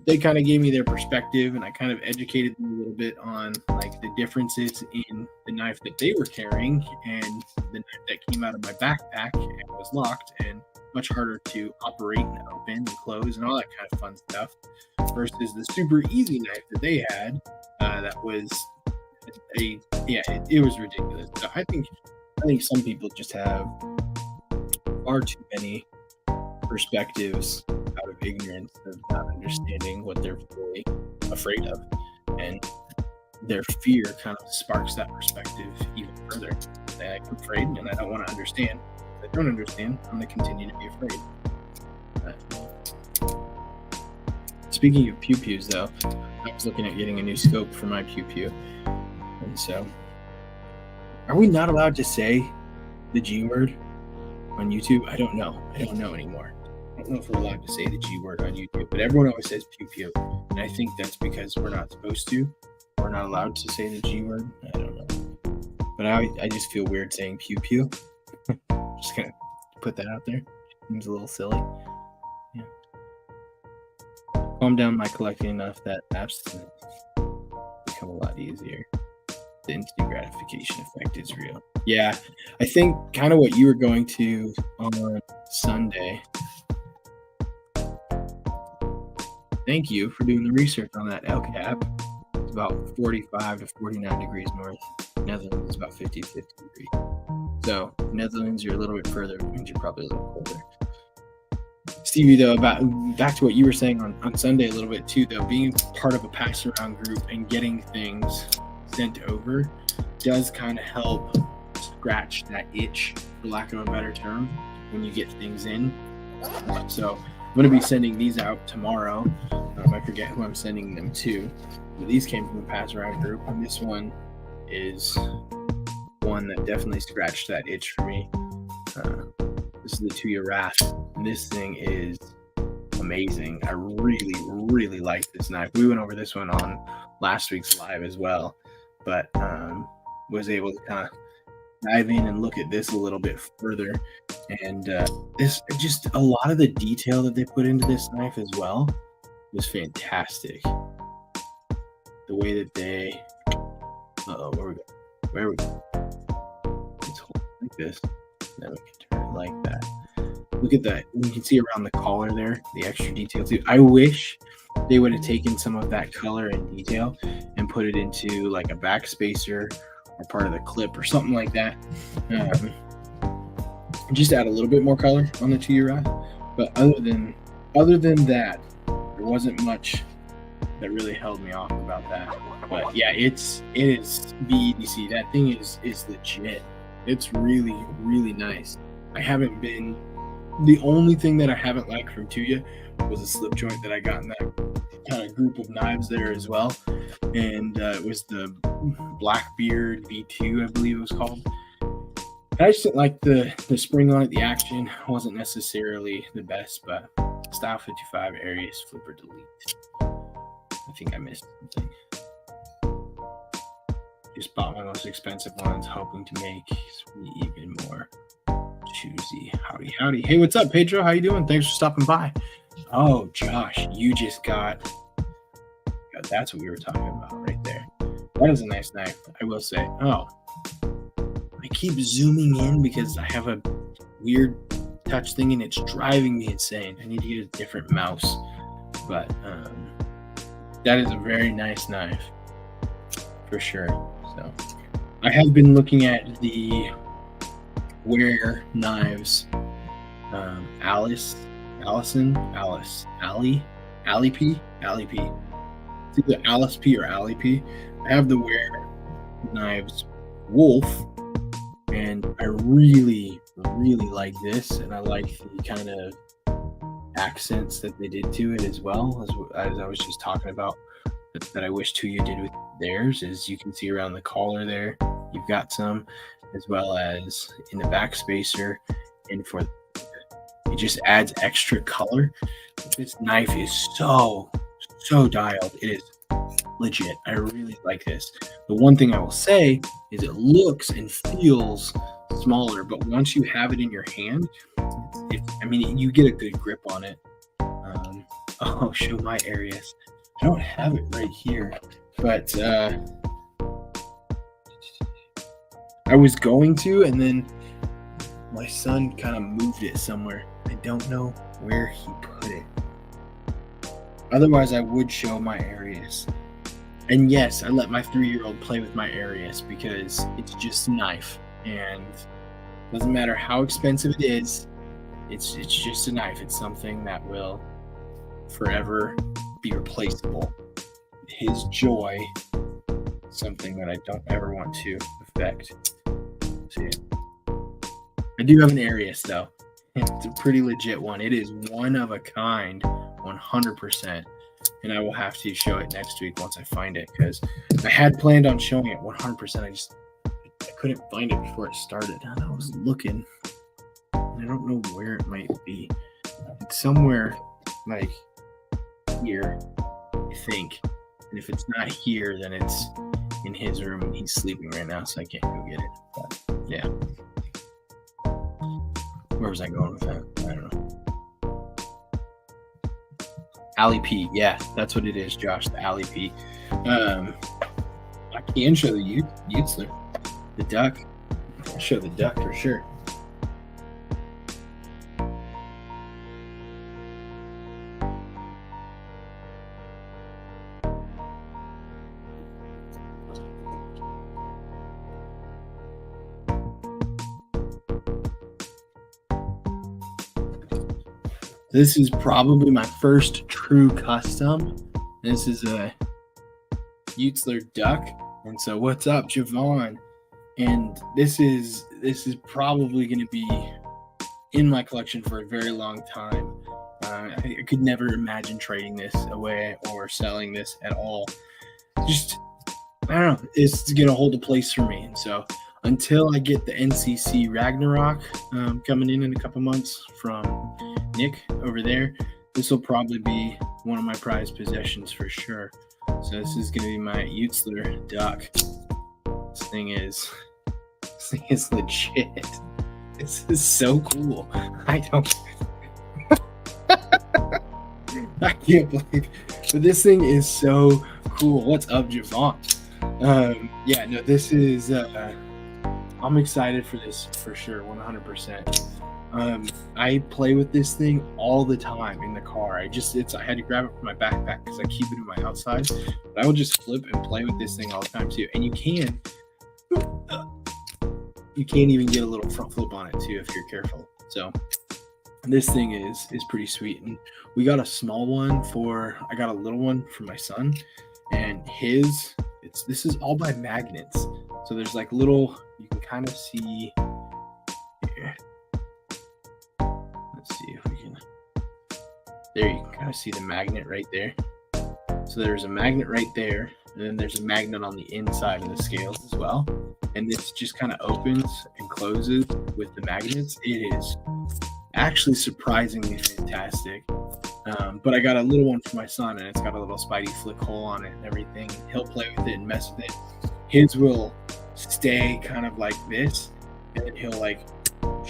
they kind of gave me their perspective, and I kind of educated them a little bit on like the differences in the knife that they were carrying and the knife that came out of my backpack and was locked and much harder to operate and open and close and all that kind of fun stuff, versus the super easy knife that they had. That was it was ridiculous. So I think some people just have far too many perspectives out of ignorance of not understanding what they're fully afraid of, and their fear kind of sparks that perspective even further. I'm afraid and I don't want to understand. If I don't understand, I'm going to continue to be afraid. Speaking of pew-pews, though, I was looking at getting a new scope for my pew-pew. And so, are we not allowed to say the G word on YouTube? I don't know. I don't know anymore. I don't know if we're allowed to say the G word on YouTube, but everyone always says pew-pew. And I think that's because we're not supposed to. We're not allowed to say the G word. I don't know. But I just feel weird saying pew-pew. Just going to put that out there. Seems a little silly. Yeah. Calm down my collecting enough that abstinence become a lot easier. The instant gratification effect is real. Yeah, I think kind of what you were going to on Sunday. Thank you for doing the research on that El Cap. It's about 45 to 49 degrees north. Netherlands is about 50 to 50 degrees. So Netherlands, you're a little bit further, which means you're probably a little colder. Stevie, though, back to what you were saying on Sunday a little bit too, though, being part of a pass around group and getting things sent over does kind of help scratch that itch, for lack of a better term, when you get things in. So I'm going to be sending these out tomorrow. I forget who I'm sending them to, but these came from the pass around group, and this one is one that definitely scratched that itch for me. This is the 2-year Wrath, and this thing is amazing. I really, really like this knife. We went over this one on last week's live as well, but was able to kind of dive in and look at this a little bit further. And this, just a lot of the detail that they put into this knife as well was fantastic. The way that they, where we go? Let's hold it like this. Then we can turn it like that. Look at that. You can see around the collar there, the extra detail too. I wish they would have taken some of that color and detail and put it into like a back spacer or part of the clip or something like that. Just add a little bit more color on the 2-year Wrath. But other than that, there wasn't much that really held me off about that. But yeah, it is VEDC. That thing is legit. It's really, really nice. The only thing that I haven't liked from Tuya was a slip joint that I got in that kind of group of knives there as well. And it was the Blackbeard V2, I believe it was called. I just didn't like the spring on it. The action wasn't necessarily the best, but Style 55 Arius Flipper Delete. I think I missed something. Just bought my most expensive ones, hoping to make even more choosy. Howdy. Hey, what's up, Pedro? How you doing? Thanks for stopping by. Oh, Josh, you just got that's what we were talking about right there. That is a nice knife, I will say. Oh, I keep zooming in because I have a weird touch thing and it's driving me insane. I need to get a different mouse. But that is a very nice knife for sure. So I have been looking at the Ware knives. Alice, Ali P. It's either Alice P or Ali P. I have the Ware knives Wolf, and I really, really like this, and I like the kind of accents that they did to it as well, as I was just talking about that I wish Tuya did with theirs. Is you can see around the collar there, you've got some, as well as in the back spacer, and it just adds extra color. This knife is so dialed. It is legit. I really like this. The one thing I will say is it looks and feels smaller, but once you have it in your hand, you get a good grip on it. Show my Arius. I don't have it right here, but I was going to, and then my son kind of moved it somewhere. I don't know where he put it. Otherwise, I would show my Arius. And yes, I let my 3-year-old play with my Arius because it's just a knife, and it doesn't matter how expensive it is. It's just a knife. It's something that will forever be replaceable. His joy, something that I don't ever want to affect See, I do have an Arius though. It's a pretty legit one. It is one of a kind, 100%. And I will have to show it next week once I find it, because I had planned on showing it 100%. I couldn't find it before it started. And I was looking. I don't know where it might be. It's somewhere like here, I think. And if it's not here, then it's in his room and he's sleeping right now, so I can't go get it. But yeah. Where was I going with that? I don't know. Alley P. Yeah, that's what it is, Josh. The Alley P. I can show the Utzler. The duck. I'll show the duck for sure. This is probably my first true custom. This is a Utzler duck. And so what's up, Javon? And this is probably going to be in my collection for a very long time. I could never imagine trading this away or selling this at all. Just, I don't know, it's going to hold a place for me. And so until I get the NCC Ragnarok coming in a couple months from Nick over there, this will probably be one of my prized possessions for sure. So this is going to be my Utzler duck. This thing is legit. This is so cool. I can't believe, but this thing is so cool. What's up, Javon? Yeah, no, this is, I'm excited for this for sure, 100%. I play with this thing all the time in the car. I had to grab it from my backpack because I keep it in my outside, but I will just flip and play with this thing all the time too. And you can even get a little front flip on it too if you're careful. So this thing is pretty sweet. And we got a small one I got a little one for my son, and this is all by magnets. So there's like little, you can kind of see here. Let's see if we can. There, you can kind of see the magnet right there. So there's a magnet right there, and then there's a magnet on the inside of the scales as well. And this just kind of opens and closes with the magnets. It is actually surprisingly fantastic. But I got a little one for my son, and it's got a little Spidey flick hole on it and everything. He'll play with it and mess with it. His will stay kind of like this, and then he'll like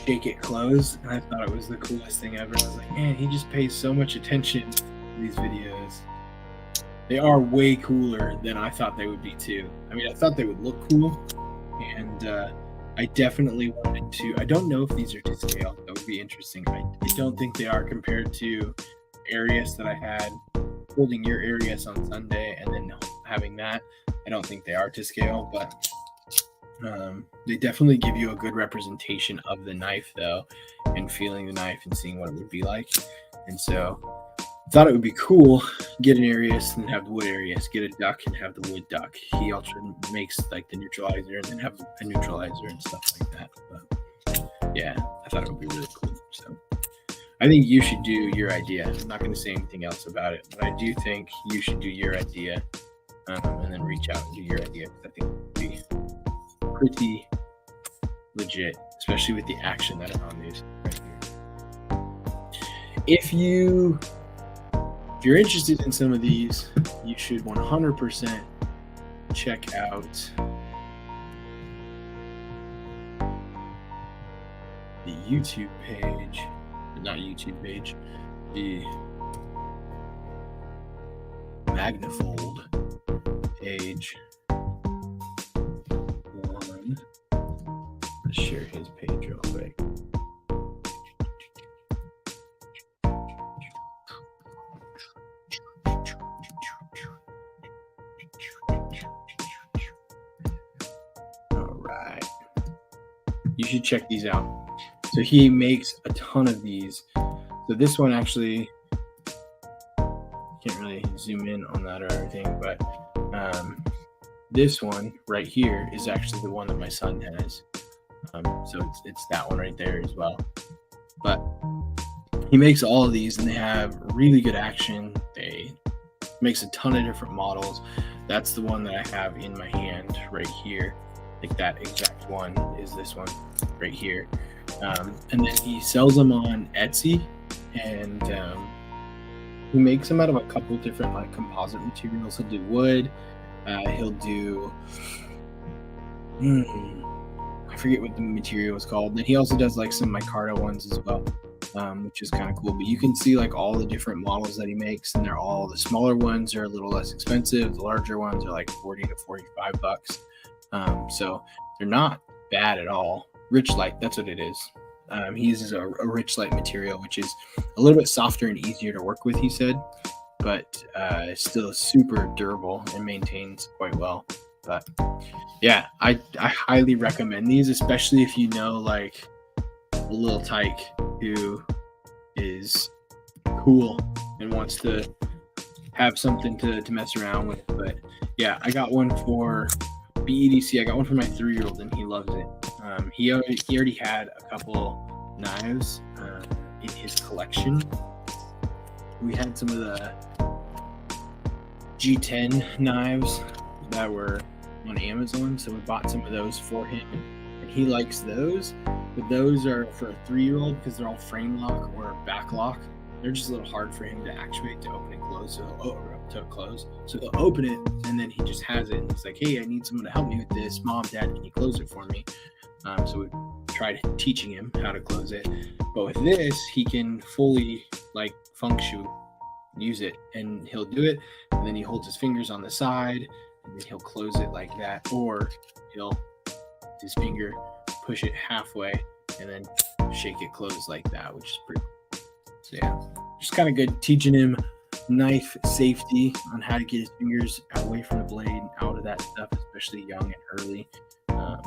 shake it closed. And I thought it was the coolest thing ever. I was like, man, he just pays so much attention to these videos. They are way cooler than I thought they would be too. I mean, I thought they would look cool, and I definitely wanted to. I don't know if these are to scale. That would be interesting. I don't think they are compared to Arius that I had, holding your Arius on Sunday and then having that. I don't think they are to scale, but they definitely give you a good representation of the knife though, and feeling the knife and seeing what it would be like. And so I thought it would be cool, get an Arius and have the wood Arius, get a duck and have the wood duck. He also makes like the neutralizer and then have a neutralizer and stuff like that. But yeah, I thought it would be really cool. So I think you should do your idea. I'm not going to say anything else about it, but I do think you should do your idea and then reach out and do your idea, because I think it would be pretty legit, especially with the action that are on these right here. If you're interested in some of these, you should 100% check out the YouTube page. Not YouTube page, the Magnafold page. Let's share his page real quick. All right. You should check these out. So he makes a ton of these. So this one actually, can't really zoom in on that or everything, but this one right here is actually the one that my son has. So it's that one right there as well. But he makes all of these, and they have really good action. They makes a ton of different models. That's the one that I have in my hand right here. Like that exact one is this one right here. And then he sells them on Etsy, and he makes them out of a couple different like composite materials. He'll do wood. He'll do I forget what the material is called. Then he also does like some micarta ones as well, which is kind of cool. But you can see like all the different models that he makes, and they're all, the smaller ones are a little less expensive. The larger ones are like 40 to 45 bucks. So they're not bad at all. Rich light, that's what it is. He uses a rich light material, which is a little bit softer and easier to work with, he said, but still super durable and maintains quite well. But yeah, I highly recommend these, especially if you know like a little tyke who is cool and wants to have something to mess around with. But yeah, I got one for BEDC. I got one for my 3-year-old, and he loves it. He already had a couple knives in his collection. We had some of the G10 knives that were on Amazon, so we bought some of those for him, and he likes those. But those are for a 3-year-old because they're all frame lock or back lock. They're just a little hard for him to actuate, to open and close. So he'll open it, and then he just has it, and he's like, "Hey, I need someone to help me with this. Mom, Dad, can you close it for me?" So we tried teaching him how to close it. But with this, he can fully like feng shui use it, and he'll do it, and then he holds his fingers on the side, and then he'll close it like that, or he'll his finger push it halfway and then shake it closed like that, which is pretty cool. So yeah, just kind of good teaching him knife safety on how to get his fingers away from the blade and out of that stuff, especially young and early,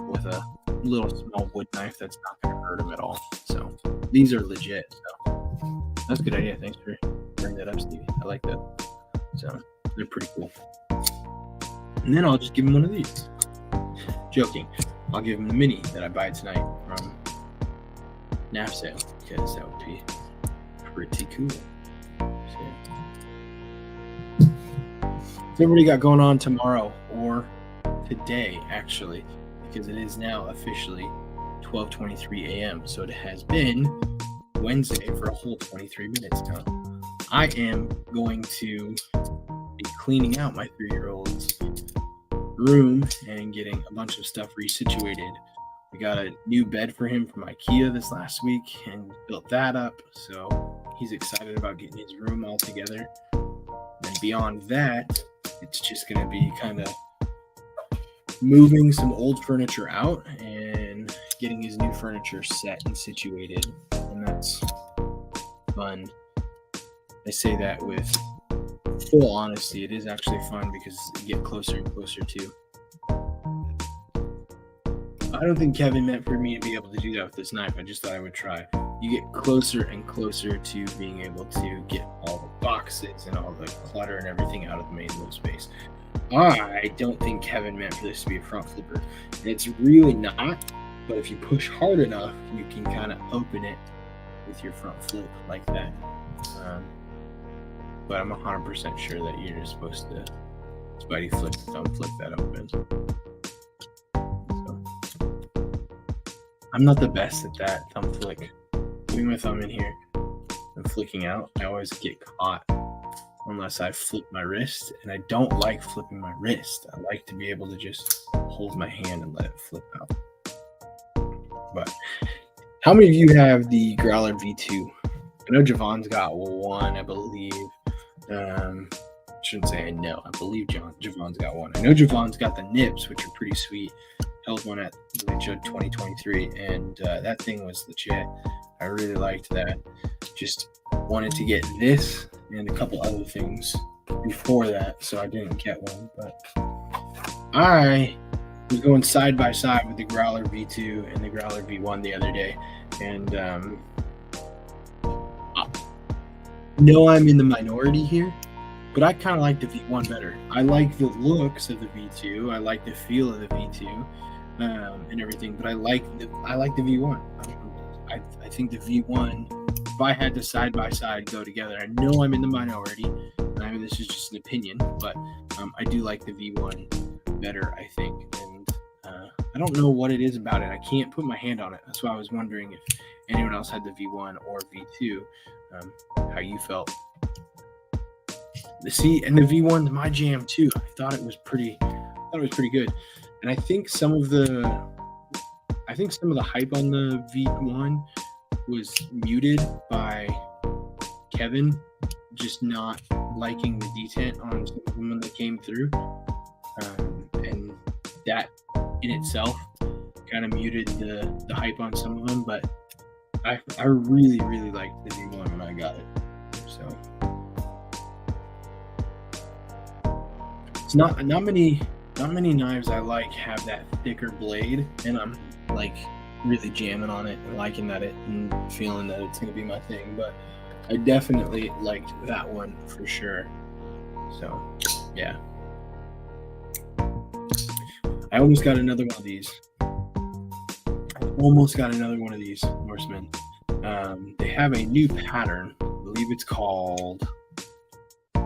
with a little small wood knife that's not going to hurt him at all. So these are legit. So that's a good idea. Thanks for bringing that up, Stevie. I like that. So they're pretty cool. And then I'll just give him one of these. Joking. I'll give him the mini that I buy tonight from NAF sale, because that would be pretty cool. So everybody got going on tomorrow, or today actually, because it is now officially 12:23 a.m. So it has been Wednesday for a whole 23 minutes now. I am going to be cleaning out my 3-year-old's room and getting a bunch of stuff resituated. We got a new bed for him from IKEA this last week and built that up, so he's excited about getting his room all together. And beyond that, it's just going to be kind of moving some old furniture out and getting his new furniture set and situated, and that's fun. I say that with full honesty. It is actually fun because you get closer and closer to. I don't think Kevin meant for me to be able to do that with this knife. I just thought I would try. You get closer and closer to being able to get all the boxes and all the clutter and everything out of the main low space. I don't think Kevin meant for this to be a front flipper. And it's really not, but if you push hard enough, you can kind of open it with your front flip like that. But I'm 100% sure that you're just supposed to spidey flip, thumb flip that open. So, I'm not the best at that thumb flick. Putting my thumb in here and flicking out, I always get caught unless I flip my wrist, and I don't like flipping my wrist. I like to be able to just hold my hand and let it flip out. But how many of you have the Growler V2? I know Javon's got one, I believe. Shouldn't say I know. I believe Javon's got one. I know Javon's got the nips, which are pretty sweet. Held one at the show 2023, and that thing was legit. I really liked that. Just wanted to get this and a couple other things before that, so I didn't get one. But I was going side by side with the Growler V2 and the Growler V1 the other day, and no, I'm in the minority here, but I kind of like the V1 better. I like the looks of the V2. I like the feel of the V2. and everything. But I like the V1. I think the V1. If I had to side by side go together, I know I'm in the minority. I mean, this is just an opinion, but I do like the V1 better, I think. And I don't know what it is about it. I can't put my hand on it. That's why I was wondering if anyone else had the V1 or V2, how you felt. And the V1's my jam too. I thought it was pretty good. And I think some of the hype on the V1 was muted by Kevin just not liking the detent on some of them when they came through. And that in itself kind of muted the hype on some of them. But I really, really liked the V1 when I got it. So it's not many knives I like have that thicker blade, and I'm like really jamming on it and liking that and feeling that it's gonna be my thing. But I definitely liked that one for sure. So yeah, I almost got another one of these. Norsemen. They have a new pattern. I believe it's called, I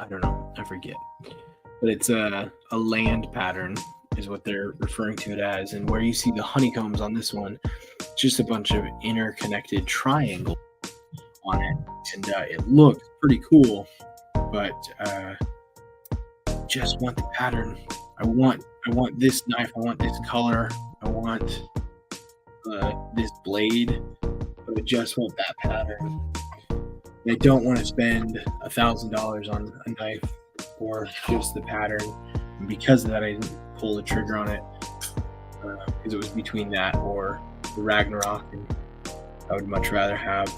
don't know, I forget. But it's a land pattern is what they're referring to it as. And where you see the honeycombs on this one, it's just a bunch of interconnected triangles on it. And it looks pretty cool, but just want the pattern. I want this knife. I want this color. I want this blade, but I just want that pattern. And I don't want to spend $1,000 on a knife for just the pattern. And because of that, I didn't pull the trigger on it because it was between that or the Ragnarok, and I would much rather have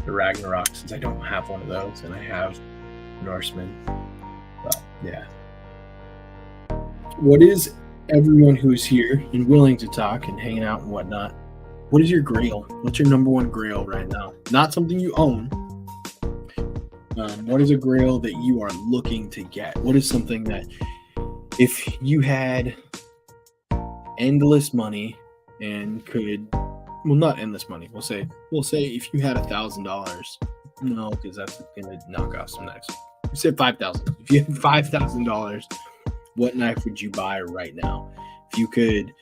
the Ragnarok since I don't have one of those and I have Norseman. But yeah. What is everyone who is here and willing to talk and hanging out and whatnot? What is your grail? What's your number one grail right now? Not something you own. What is a grail that you are looking to get? What is something that if you had endless money and could, well, not endless money. We'll say if you had $1,000, no, because that's gonna knock off some knives. We said $5,000. If you had $5,000, what knife would you buy right now? If you could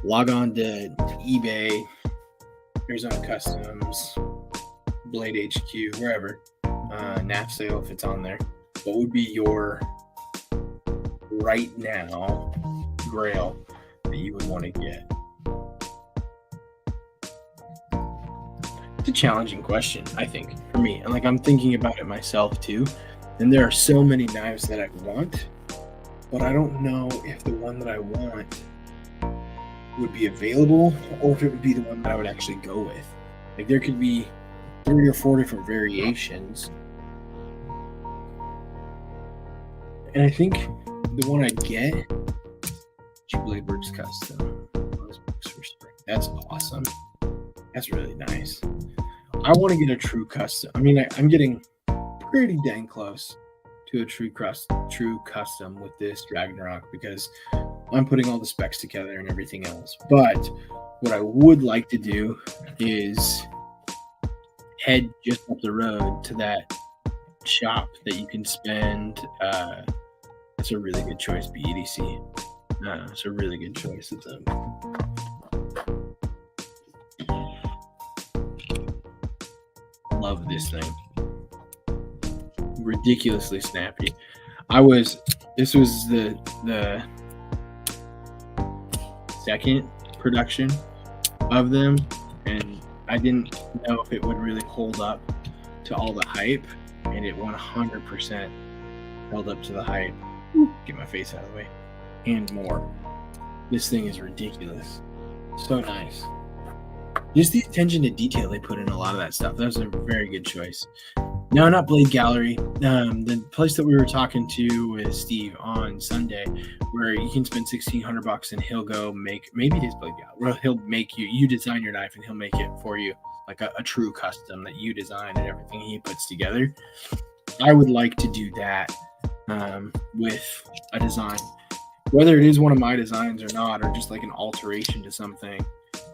log on to eBay, Arizona Customs, Blade HQ, wherever, NAF sale if it's on there, what would be your right now grail that you would want to get? It's a challenging question, I think, for me. And I'm thinking about it myself too. And there are so many knives that I want, but I don't know if the one that I want would be available or if it would be the one that I would actually go with. Like there could be 3 or 4 different variations. And I think the one I get, Blade Works Custom. That's awesome. That's really nice. I want to get a true custom. I mean, I'm getting pretty dang close to a true custom with this Ragnarok because I'm putting all the specs together and everything else. But what I would like to do is head just up the road to that shop that you can spend. It's a really good choice, BEDC. It's a really good choice. It's love this thing. Ridiculously snappy. This was the second production of them, and I didn't know if it would really hold up to all the hype, and it 100% held up to the hype. Get my face out of the way. And more. This thing is ridiculous. So nice. Just the attention to detail they put in a lot of that stuff. That was a very good choice. No, not Blade Gallery. The place that we were talking to with Steve on Sunday, where you can spend $1,600 and he'll go make, maybe it is Blade Gallery, where he'll make you design your knife and he'll make it for you, like a true custom that you design and everything he puts together. I would like to do that with a design. whether it is one of my designs or not, or just like an alteration to something,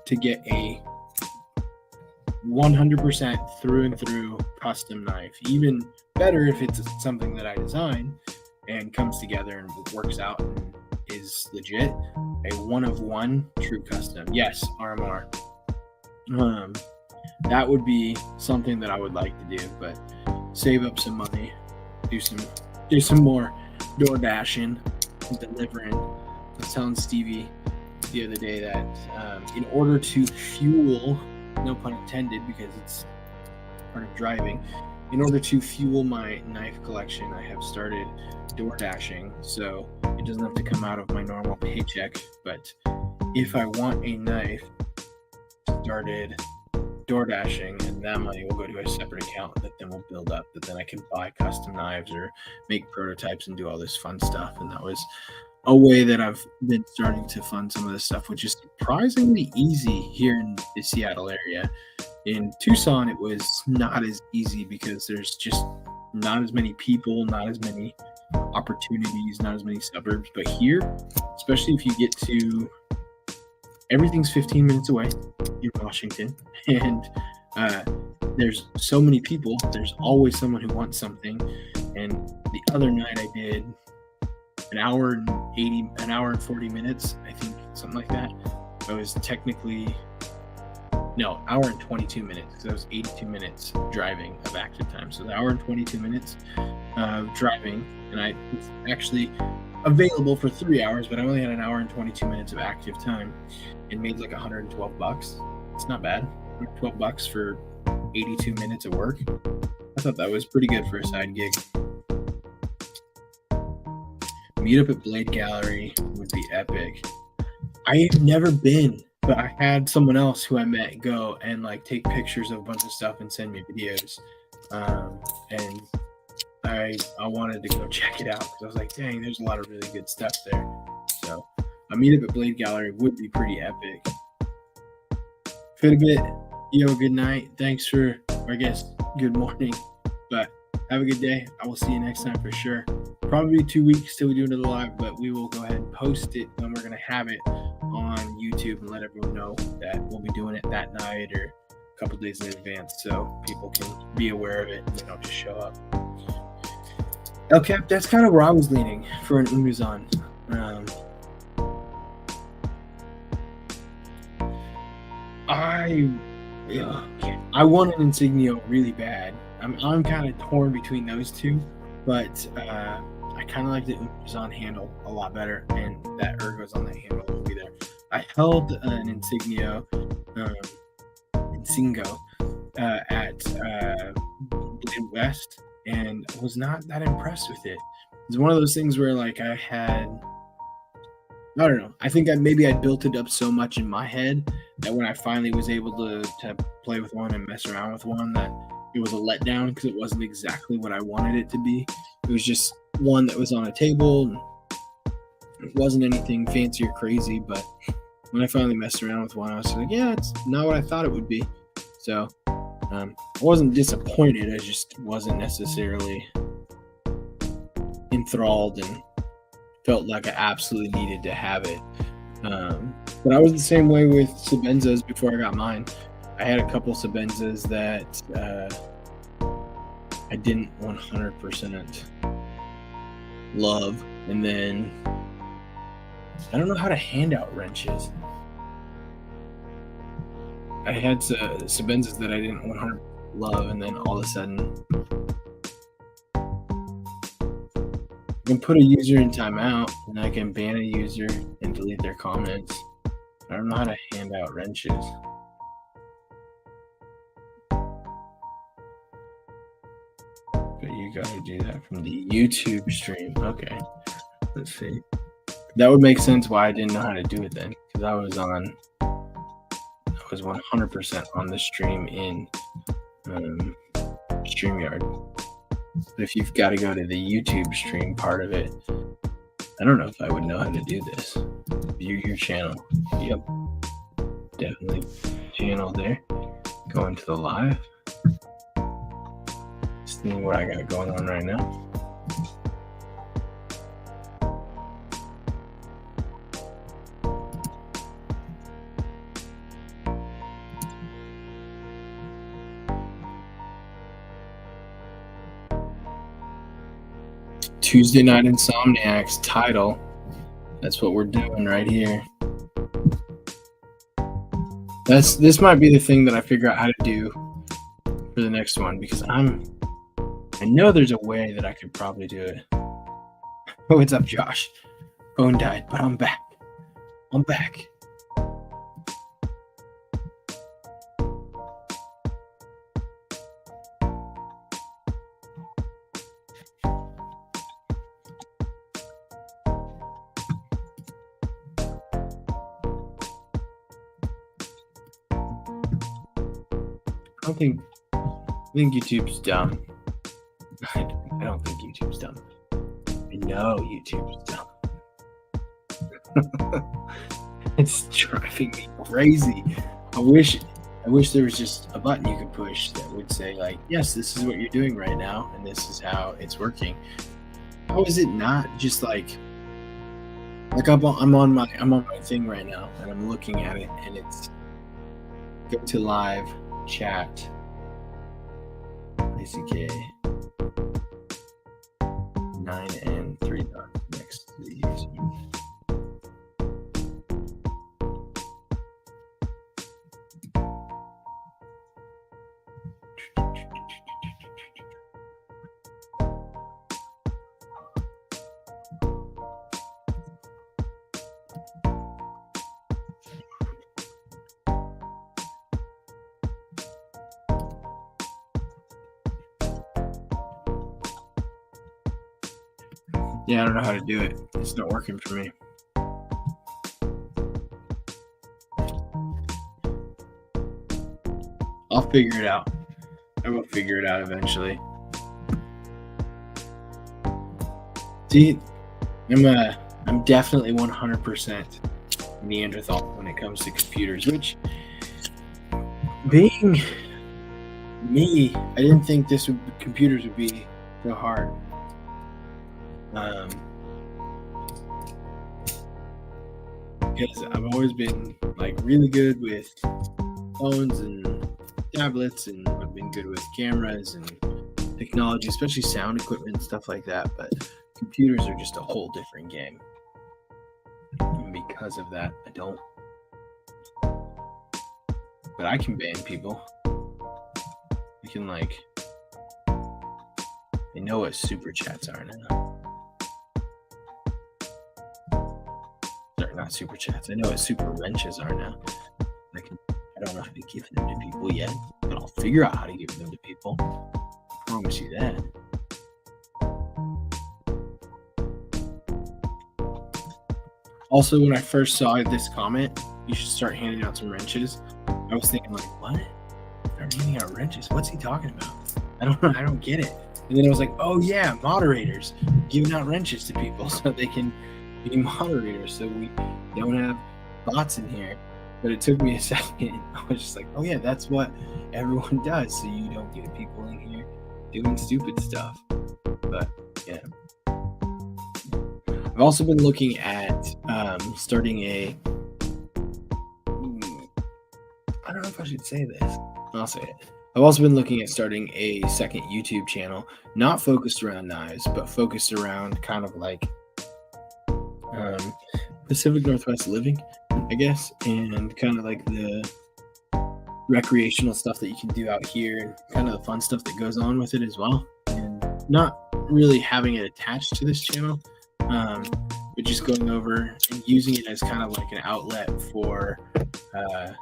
to get a 100% through and through custom knife. Even better if it's something that I design and comes together and works out and is legit. A one of one true custom. Yes, RMR. That would be something that I would like to do, but save up some money, do some more door dashing and delivering. I was telling Stevie the other day that in order to fuel, no pun intended, because it's part of driving, in order to fuel my knife collection, I have started door dashing, so it doesn't have to come out of my normal paycheck. But if I want a knife, started door dashing, and that money will go to a separate account that then will build up, that then I can buy custom knives or make prototypes and do all this fun stuff. And that was a way that I've been starting to fund some of this stuff, which is surprisingly easy here in the Seattle area. In Tucson, it was not as easy because there's just not as many people, not as many opportunities, not as many suburbs. But here, especially if you get to, everything's 15 minutes away in Washington, and there's so many people, there's always someone who wants something. And the other night I did an hour and 40 minutes, I think, something like that. I was technically, no, hour and 22 minutes, because I was 82 minutes driving of active time. So the hour and 22 minutes of driving, and I was actually available for 3 hours, but I only had an hour and 22 minutes of active time and made like $112. It's not bad. $112 for 82 minutes of work. I thought that was pretty good for a side gig. Meetup at Blade Gallery would be epic. I've never been, but I had someone else who I met go and like take pictures of a bunch of stuff and send me videos. And I wanted to go check it out because I was like, dang, there's a lot of really good stuff there. So a meetup at Blade Gallery would be pretty epic. Fitbit, yo, good night. Thanks for, or I guess, good morning. But have a good day. I will see you next time for sure. Probably 2 weeks till we do another live, but we will go ahead and post it when we're going to have it on YouTube and let everyone know that we'll be doing it that night or a couple days in advance so people can be aware of it and they don't just show up. Okay, that's kind of where I was leaning for an Umuzan. I want an Insignia really bad. I'm kind of torn between those two, but I kind of like the Umuzan handle a lot better, and that ergos on that handle will be there. I held an Insignia, Insingo, at Blade West, and was not that impressed with it. It's one of those things where like I don't know. I think maybe I built it up so much in my head that when I finally was able to play with one and mess around with one, that it was a letdown because it wasn't exactly what I wanted it to be. It was just one that was on a table, and it wasn't anything fancy or crazy. But when I finally messed around with one, I was like, yeah, it's not what I thought it would be. So I wasn't disappointed. I just wasn't necessarily enthralled and felt like I absolutely needed to have it. But I was the same way with Sabenzas before I got mine. I had a couple Sabenzas that I didn't 100% love, and then I don't know how to hand out wrenches. I had Sabenzas that I didn't 100% love, and then all of a sudden I can put a user in timeout, and I can ban a user and delete their comments. I don't know how to hand out wrenches. But you gotta do that from the YouTube stream. Okay, let's see. That would make sense why I didn't know how to do it then, because I was 100% on the stream in StreamYard. But if you've got to go to the YouTube stream part of it, I don't know if I would know how to do this. View your channel. Yep. Definitely channel there. Go into the live. See what I got going on right now. Tuesday Night Insomniacs title. That's what we're doing right here. This might be the thing that I figure out how to do for the next one, because I know there's a way that I could probably do it. What's up, Josh? Phone died, but I'm back. I'm back. I think YouTube's dumb. I don't think YouTube's dumb. I know YouTube's dumb. It's driving me crazy. I wish there was just a button you could push that would say, like, yes, this is what you're doing right now, and this is how it's working. How is it not just like I'm on my thing right now, and I'm looking at it, and it's go to live chat, ACK 9 and 3 dots next to the user. Yeah, I don't know how to do it. It's not working for me. I'll figure it out. I will figure it out eventually. See, I'm definitely 100% Neanderthal when it comes to computers, which, being me, I didn't think computers would be so hard. Because I've always been like really good with phones and tablets, and I've been good with cameras and technology, especially sound equipment and stuff like that. But computers are just a whole different game. And because of that, I don't. But I can ban people. I can I know what super chats are now. Not super chats. I know what super wrenches are now. I don't know how to give them to people yet, but I'll figure out how to give them to people. I promise you that. Also, when I first saw this comment, you should start handing out some wrenches, I was thinking, like, what? They're handing out wrenches? What's he talking about? I don't get it. And then I was like, oh yeah, moderators giving out wrenches to people so they can be moderators, so we don't have bots in here. But it took me a second. I was just like, oh yeah, that's what everyone does, so you don't get people in here doing stupid stuff. But yeah, I've also been looking at starting a I don't know if I should say this. I'll say it. I've also been looking at starting a second YouTube channel, not focused around knives, but focused around kind of like Pacific Northwest living, I guess, and kind of like the recreational stuff that you can do out here, and kind of the fun stuff that goes on with it as well, and not really having it attached to this channel, but just going over and using it as kind of like an outlet for a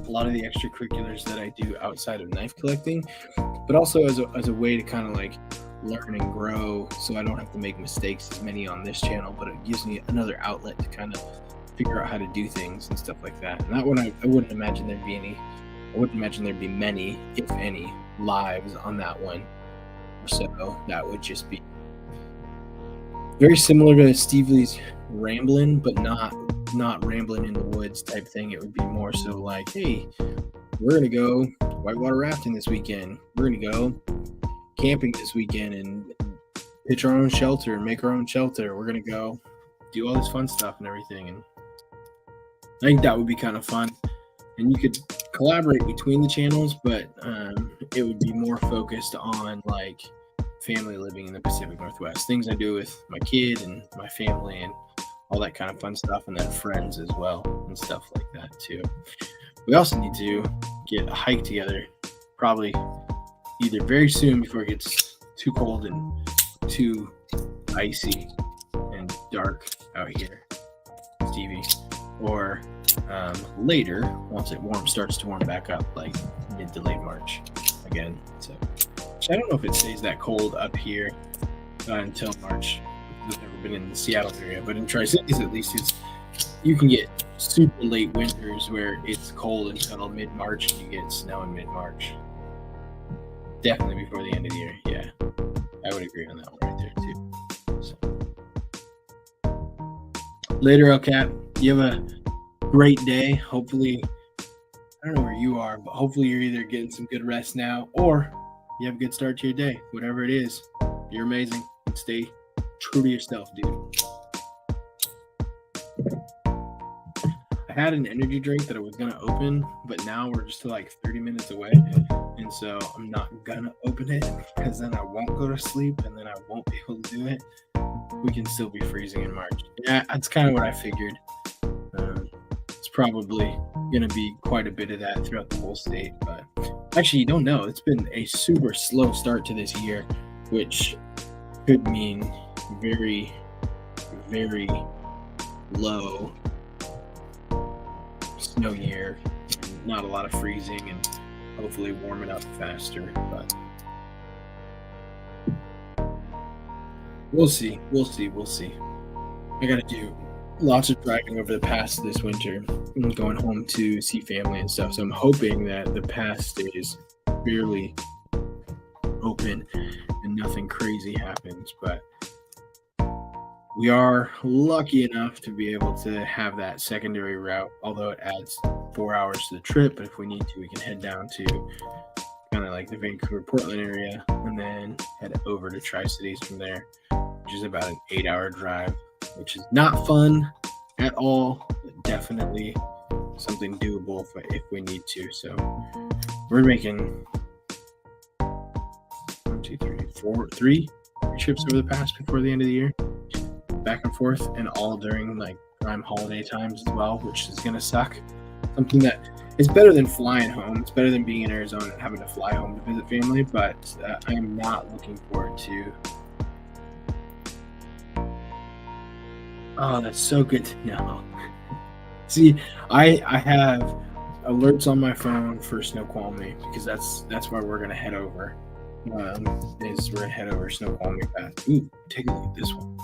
lot of the extracurriculars that I do outside of knife collecting, but also as a way to kind of like learn and grow, so I don't have to make mistakes as many on this channel, but it gives me another outlet to kind of figure out how to do things and stuff like that. And that one, I wouldn't imagine there'd be many, if any, lives on that one. So that would just be very similar to Steve Lee's Ramblin', but not rambling in the woods type thing. It would be more so like, hey, we're gonna go whitewater rafting this weekend. We're gonna go camping this weekend and pitch our own shelter and make our own shelter. We're gonna go do all this fun stuff and everything, and I think that would be kind of fun. And you could collaborate between the channels, but it would be more focused on like family living in the Pacific Northwest. Things I do with my kid and my family and all that kind of fun stuff, and then friends as well and stuff like that too. We also need to get a hike together, probably either very soon before it gets too cold and too icy and dark out here, Stevie, or later once it starts to warm back up, like mid to late March again. So I don't know if it stays that cold up here until March. I've never been in the Seattle area, but in Tri-Cities at least, you can get super late winters where it's cold until mid-March and you get snow in mid-March. Definitely before the end of the year. Yeah, I would agree on that one right there too. So. Later, LCAT. You have a great day. Hopefully, I don't know where you are, but hopefully you're either getting some good rest now or you have a good start to your day. Whatever it is, you're amazing. And stay true to yourself, dude. I had an energy drink that I was going to open, but now we're just like 30 minutes away. And so I'm not going to open it because then I won't go to sleep and then I won't be able to do it. We can still be freezing in March. Yeah, that's kind of what I figured. It's probably going to be quite a bit of that throughout the whole state. But actually, you don't know. It's been a super slow start to this year, which could mean very, very low snow year, and not a lot of freezing, and hopefully warm it up faster. But we'll see. I got to do lots of driving over the pass this winter. I'm going home to see family and stuff, so I'm hoping that the pass stays fairly open and nothing crazy happens. But we are lucky enough to be able to have that secondary route, although it adds 4 hours to the trip. But if we need to, we can head down to kind of like the Vancouver, Portland area and then head over to Tri-Cities from there, which is about an 8-hour drive, which is not fun at all, but definitely something doable if we need to. So we're making 3 trips over the pass before the end of the year, back and forth, and all during like prime holiday times as well, which is going to suck. Something that is better than flying home. It's better than being in Arizona and having to fly home to visit family, but I am not looking forward to. Oh, that's so good to know. See, I have alerts on my phone for Snoqualmie because that's where we're gonna head over. We're gonna head over Snoqualmie Pass. Ooh, take a look at this one.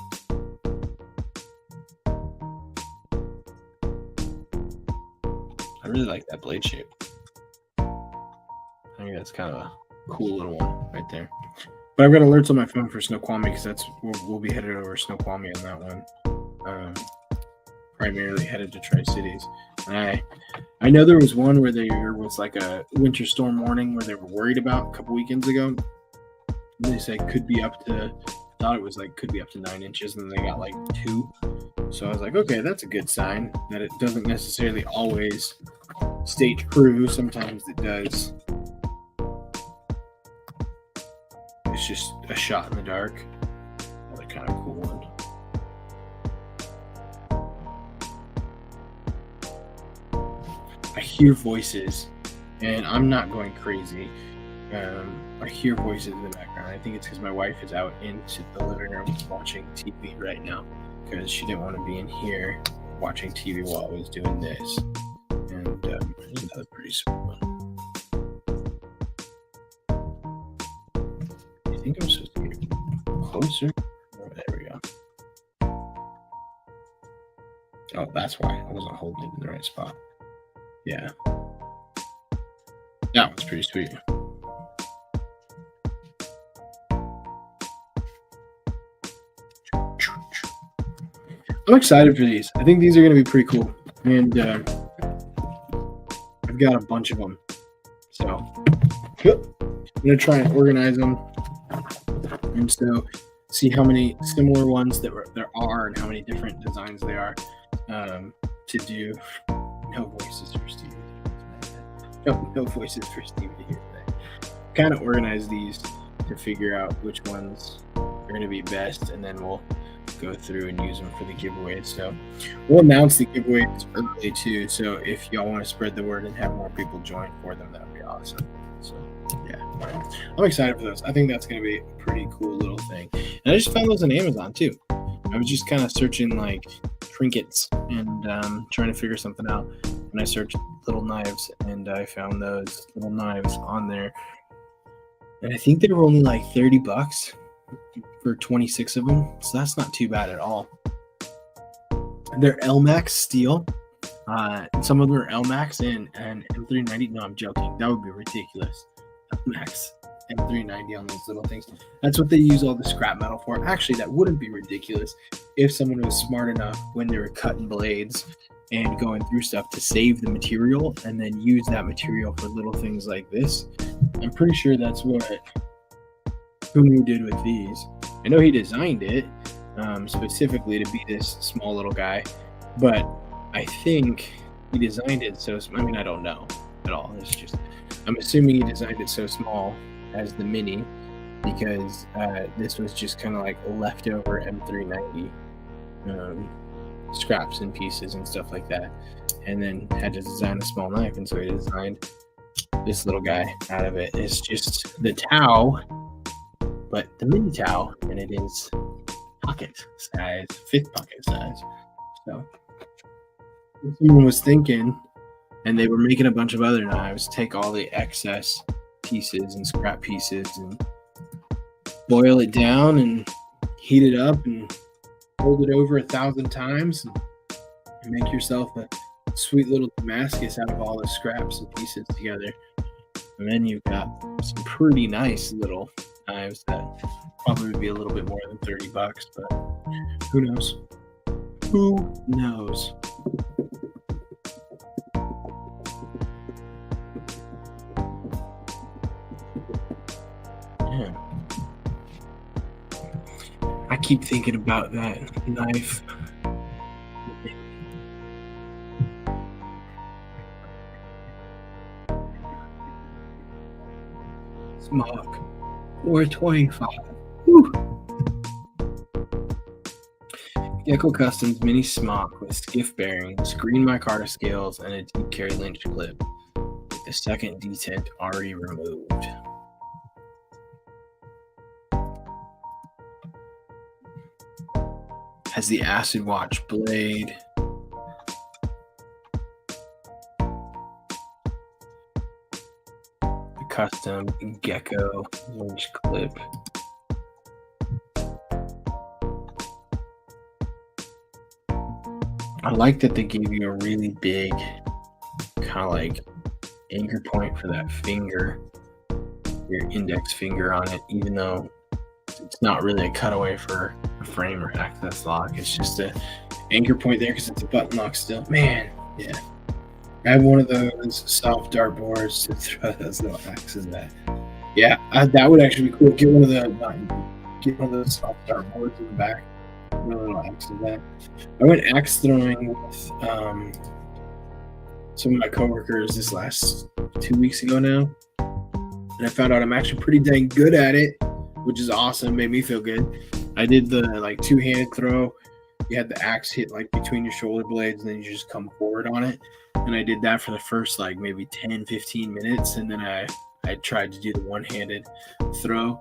I really like that blade shape. I think that's kind of a cool little one right there. But I've got alerts on my phone for Snoqualmie because we'll be headed over Snoqualmie on that one. Primarily headed to Tri-Cities. And I know there was one where there was like a winter storm warning where they were worried about a couple weekends ago. And they said could be up to 9 inches, and then they got like 2. So I was like, okay, that's a good sign that it doesn't necessarily always stay true. Sometimes it does. It's just a shot in the dark. Another kind of cool one. I hear voices, and I'm not going crazy. I hear voices in the background. I think it's because my wife is out into the living room watching TV right now because she didn't want to be in here watching TV while I was doing this. And there's another pretty sweet one. I think I'm supposed to get closer. Oh, there we go. Oh, that's why I wasn't holding it in the right spot. Yeah. That one's pretty sweet. I'm excited for these. I think these are going to be pretty cool. And I've got a bunch of them. So I'm going to try and organize them. And so see how many similar ones there are and how many different designs there are to do. No voices for Stevie. No voices for Stevie here today. Kind of organize these to figure out which ones are going to be best, and then we'll go through and use them for the giveaways. So we'll announce the giveaways early too. So if y'all want to spread the word and have more people join for them, that would be awesome. So yeah, I'm excited for those. I think that's going to be a pretty cool little thing. And I just found those on Amazon too. I was just kind of searching like trinkets and trying to figure something out. And I searched little knives, and I found those little knives on there. And I think they were only like $30 for 26 of them. So that's not too bad at all. They're LMAX steel. Some of them are LMAX and M390. No, I'm joking. That would be ridiculous. LMAX M390 on those little things. That's what they use all the scrap metal for. Actually, that wouldn't be ridiculous if someone was smart enough when they were cutting blades and going through stuff to save the material and then use that material for little things like this. I'm pretty sure that's what Hunu did with these. I know he designed it specifically to be this small little guy, but I think he designed it so, I mean, I don't know at all. It's just, I'm assuming he designed it so small as the mini because this was just kind of like leftover M390 scraps and pieces and stuff like that, and then had to design a small knife, and so he designed this little guy out of it. It's just the Tau, but the mini Tau, and it is pocket size, 5th pocket size. So someone was thinking, and they were making a bunch of other knives, take all the excess pieces and scrap pieces and boil it down and heat it up and hold it over 1,000 times and make yourself a sweet little Damascus out of all the scraps and pieces together. And then you've got some pretty nice little knives that probably would be a little bit more than $30, but who knows? Who knows? Yeah. I keep thinking about that knife. Smock 425. Woo. Gecko Customs mini smock with skiff bearings, green micarta scales, and a deep carry lynch clip with the second detent already removed. Has the acid watch blade. The custom Gecko lynch clip. I like that they gave you a really big kind of like anchor point for that finger, your index finger on it, even though it's not really a cutaway for a frame or access lock. It's just a anchor point there because it's a button lock still. Man, yeah. I have one of those soft dart boards to throw those little axes at. Yeah, that would actually be cool. Get one of those soft dart boards in the back. Little axes at. I went axe throwing with some of my coworkers this last 2 weeks ago now, and I found out I'm actually pretty dang good at it, which is awesome. Made me feel good. I did the like two-handed throw. You had the axe hit like between your shoulder blades, and then you just come forward on it. And I did that for the first like maybe 10-15 minutes, and then I tried to do the one-handed throw,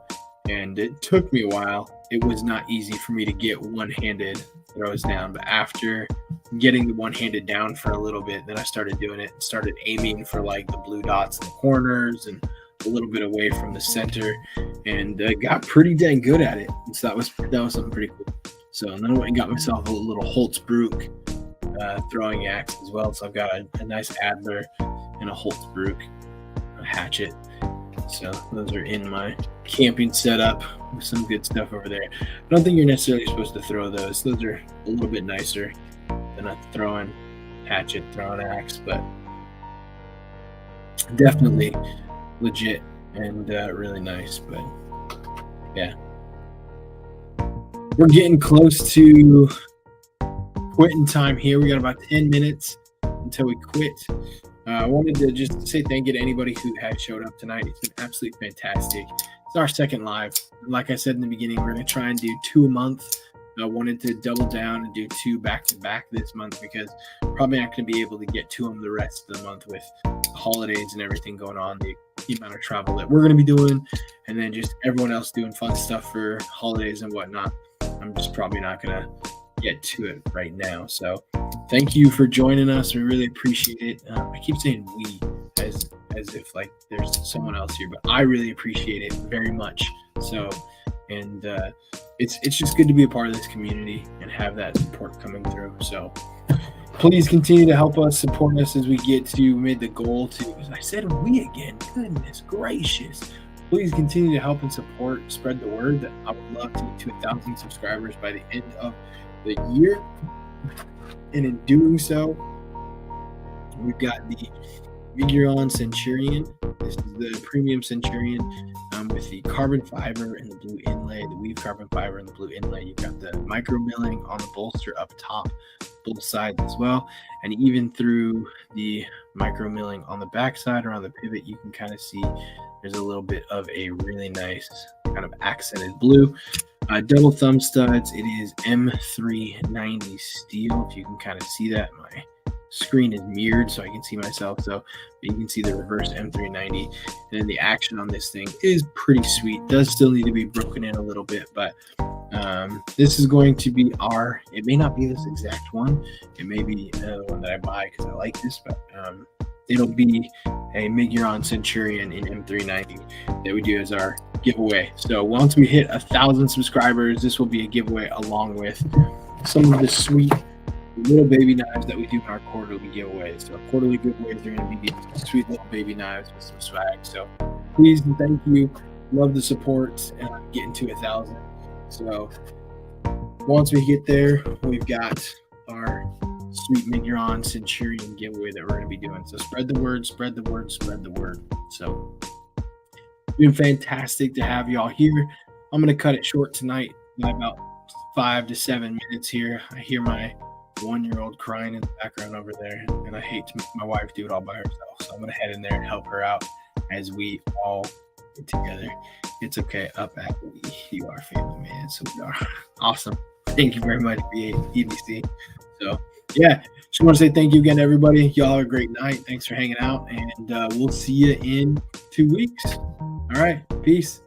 and it took me a while. It was not easy for me to get one-handed throws down, but after getting the one-handed down for a little bit, then I started doing it and started aiming for like the blue dots in the corners and a little bit away from the center, and I got pretty dang good at it. And so that was something pretty cool. So and then I went and got myself a little Holtzbrook throwing axe as well. So I've got a nice Adler and a Holtzbrook hatchet. So those are in my camping setup with some good stuff over there. I don't think you're necessarily supposed to throw those. Those are a little bit nicer than a throwing hatchet, throwing axe, but definitely legit and really nice. But yeah, we're getting close to quitting time here. We got about 10 minutes until we quit. I wanted to just say thank you to anybody who has showed up tonight. It's been absolutely fantastic. it's our second live. Like I said in the beginning, we're going to try and do 2 a month. I wanted to double down and do 2 back-to-back this month because probably not going to be able to get to them the rest of the month with the holidays and everything going on, the amount of travel that we're going to be doing, and then just everyone else doing fun stuff for holidays and whatnot. I'm just probably not going to get to it right now. So thank you for joining us. We really appreciate it. I keep saying we as if like there's someone else here, but I really appreciate it very much. So, and it's just good to be a part of this community and have that support coming through. So please continue to help us, support us as we get to made the goal to, I said we again, goodness gracious. Please continue to help and support, spread the word that I would love to get to 1,000 subscribers by the end of the year. And in doing so, we've got the Miguron Centurion. This is the premium Centurion with the carbon fiber and the blue inlay, the weave carbon fiber and the blue inlay. You've got the micro milling on the bolster up top, both sides as well. And even through the micro milling on the back side or on the pivot, you can kind of see there's a little bit of a really nice kind of accented blue. Double thumb studs. It is M390 steel. If you can kind of see that, my screen is mirrored so I can see myself. So you can see the reverse M390. And then the action on this thing is pretty sweet. Does still need to be broken in a little bit, but this is going to be it may not be this exact one. It may be another one that I buy because I like this, but it'll be a Miguron Centurion in M390 that we do as our giveaway. So once we hit 1,000 subscribers, this will be a giveaway along with some of the sweet little baby knives that we do in our quarterly giveaways. So our quarterly giveaways are going to be sweet little baby knives with some swag. So please and thank you. Love the support and getting to 1,000. So once we get there, we've got our sweet Miguron Centurion giveaway that we're going to be doing. So spread the word, spread the word, spread the word. So it's been fantastic to have y'all here. I'm going to cut it short tonight by about 5 to 7 minutes here. I hear my 1-year-old crying in the background over there, and I hate to make my wife do it all by herself. So I'm going to head in there and help her out as we all get together. It's okay. Up at we. You are family, man. So we are. Awesome. Thank you very much, EDC. So yeah, just want to say thank you again, everybody. Y'all have a great night. Thanks for hanging out, and we'll see you in 2 weeks. All right. Peace.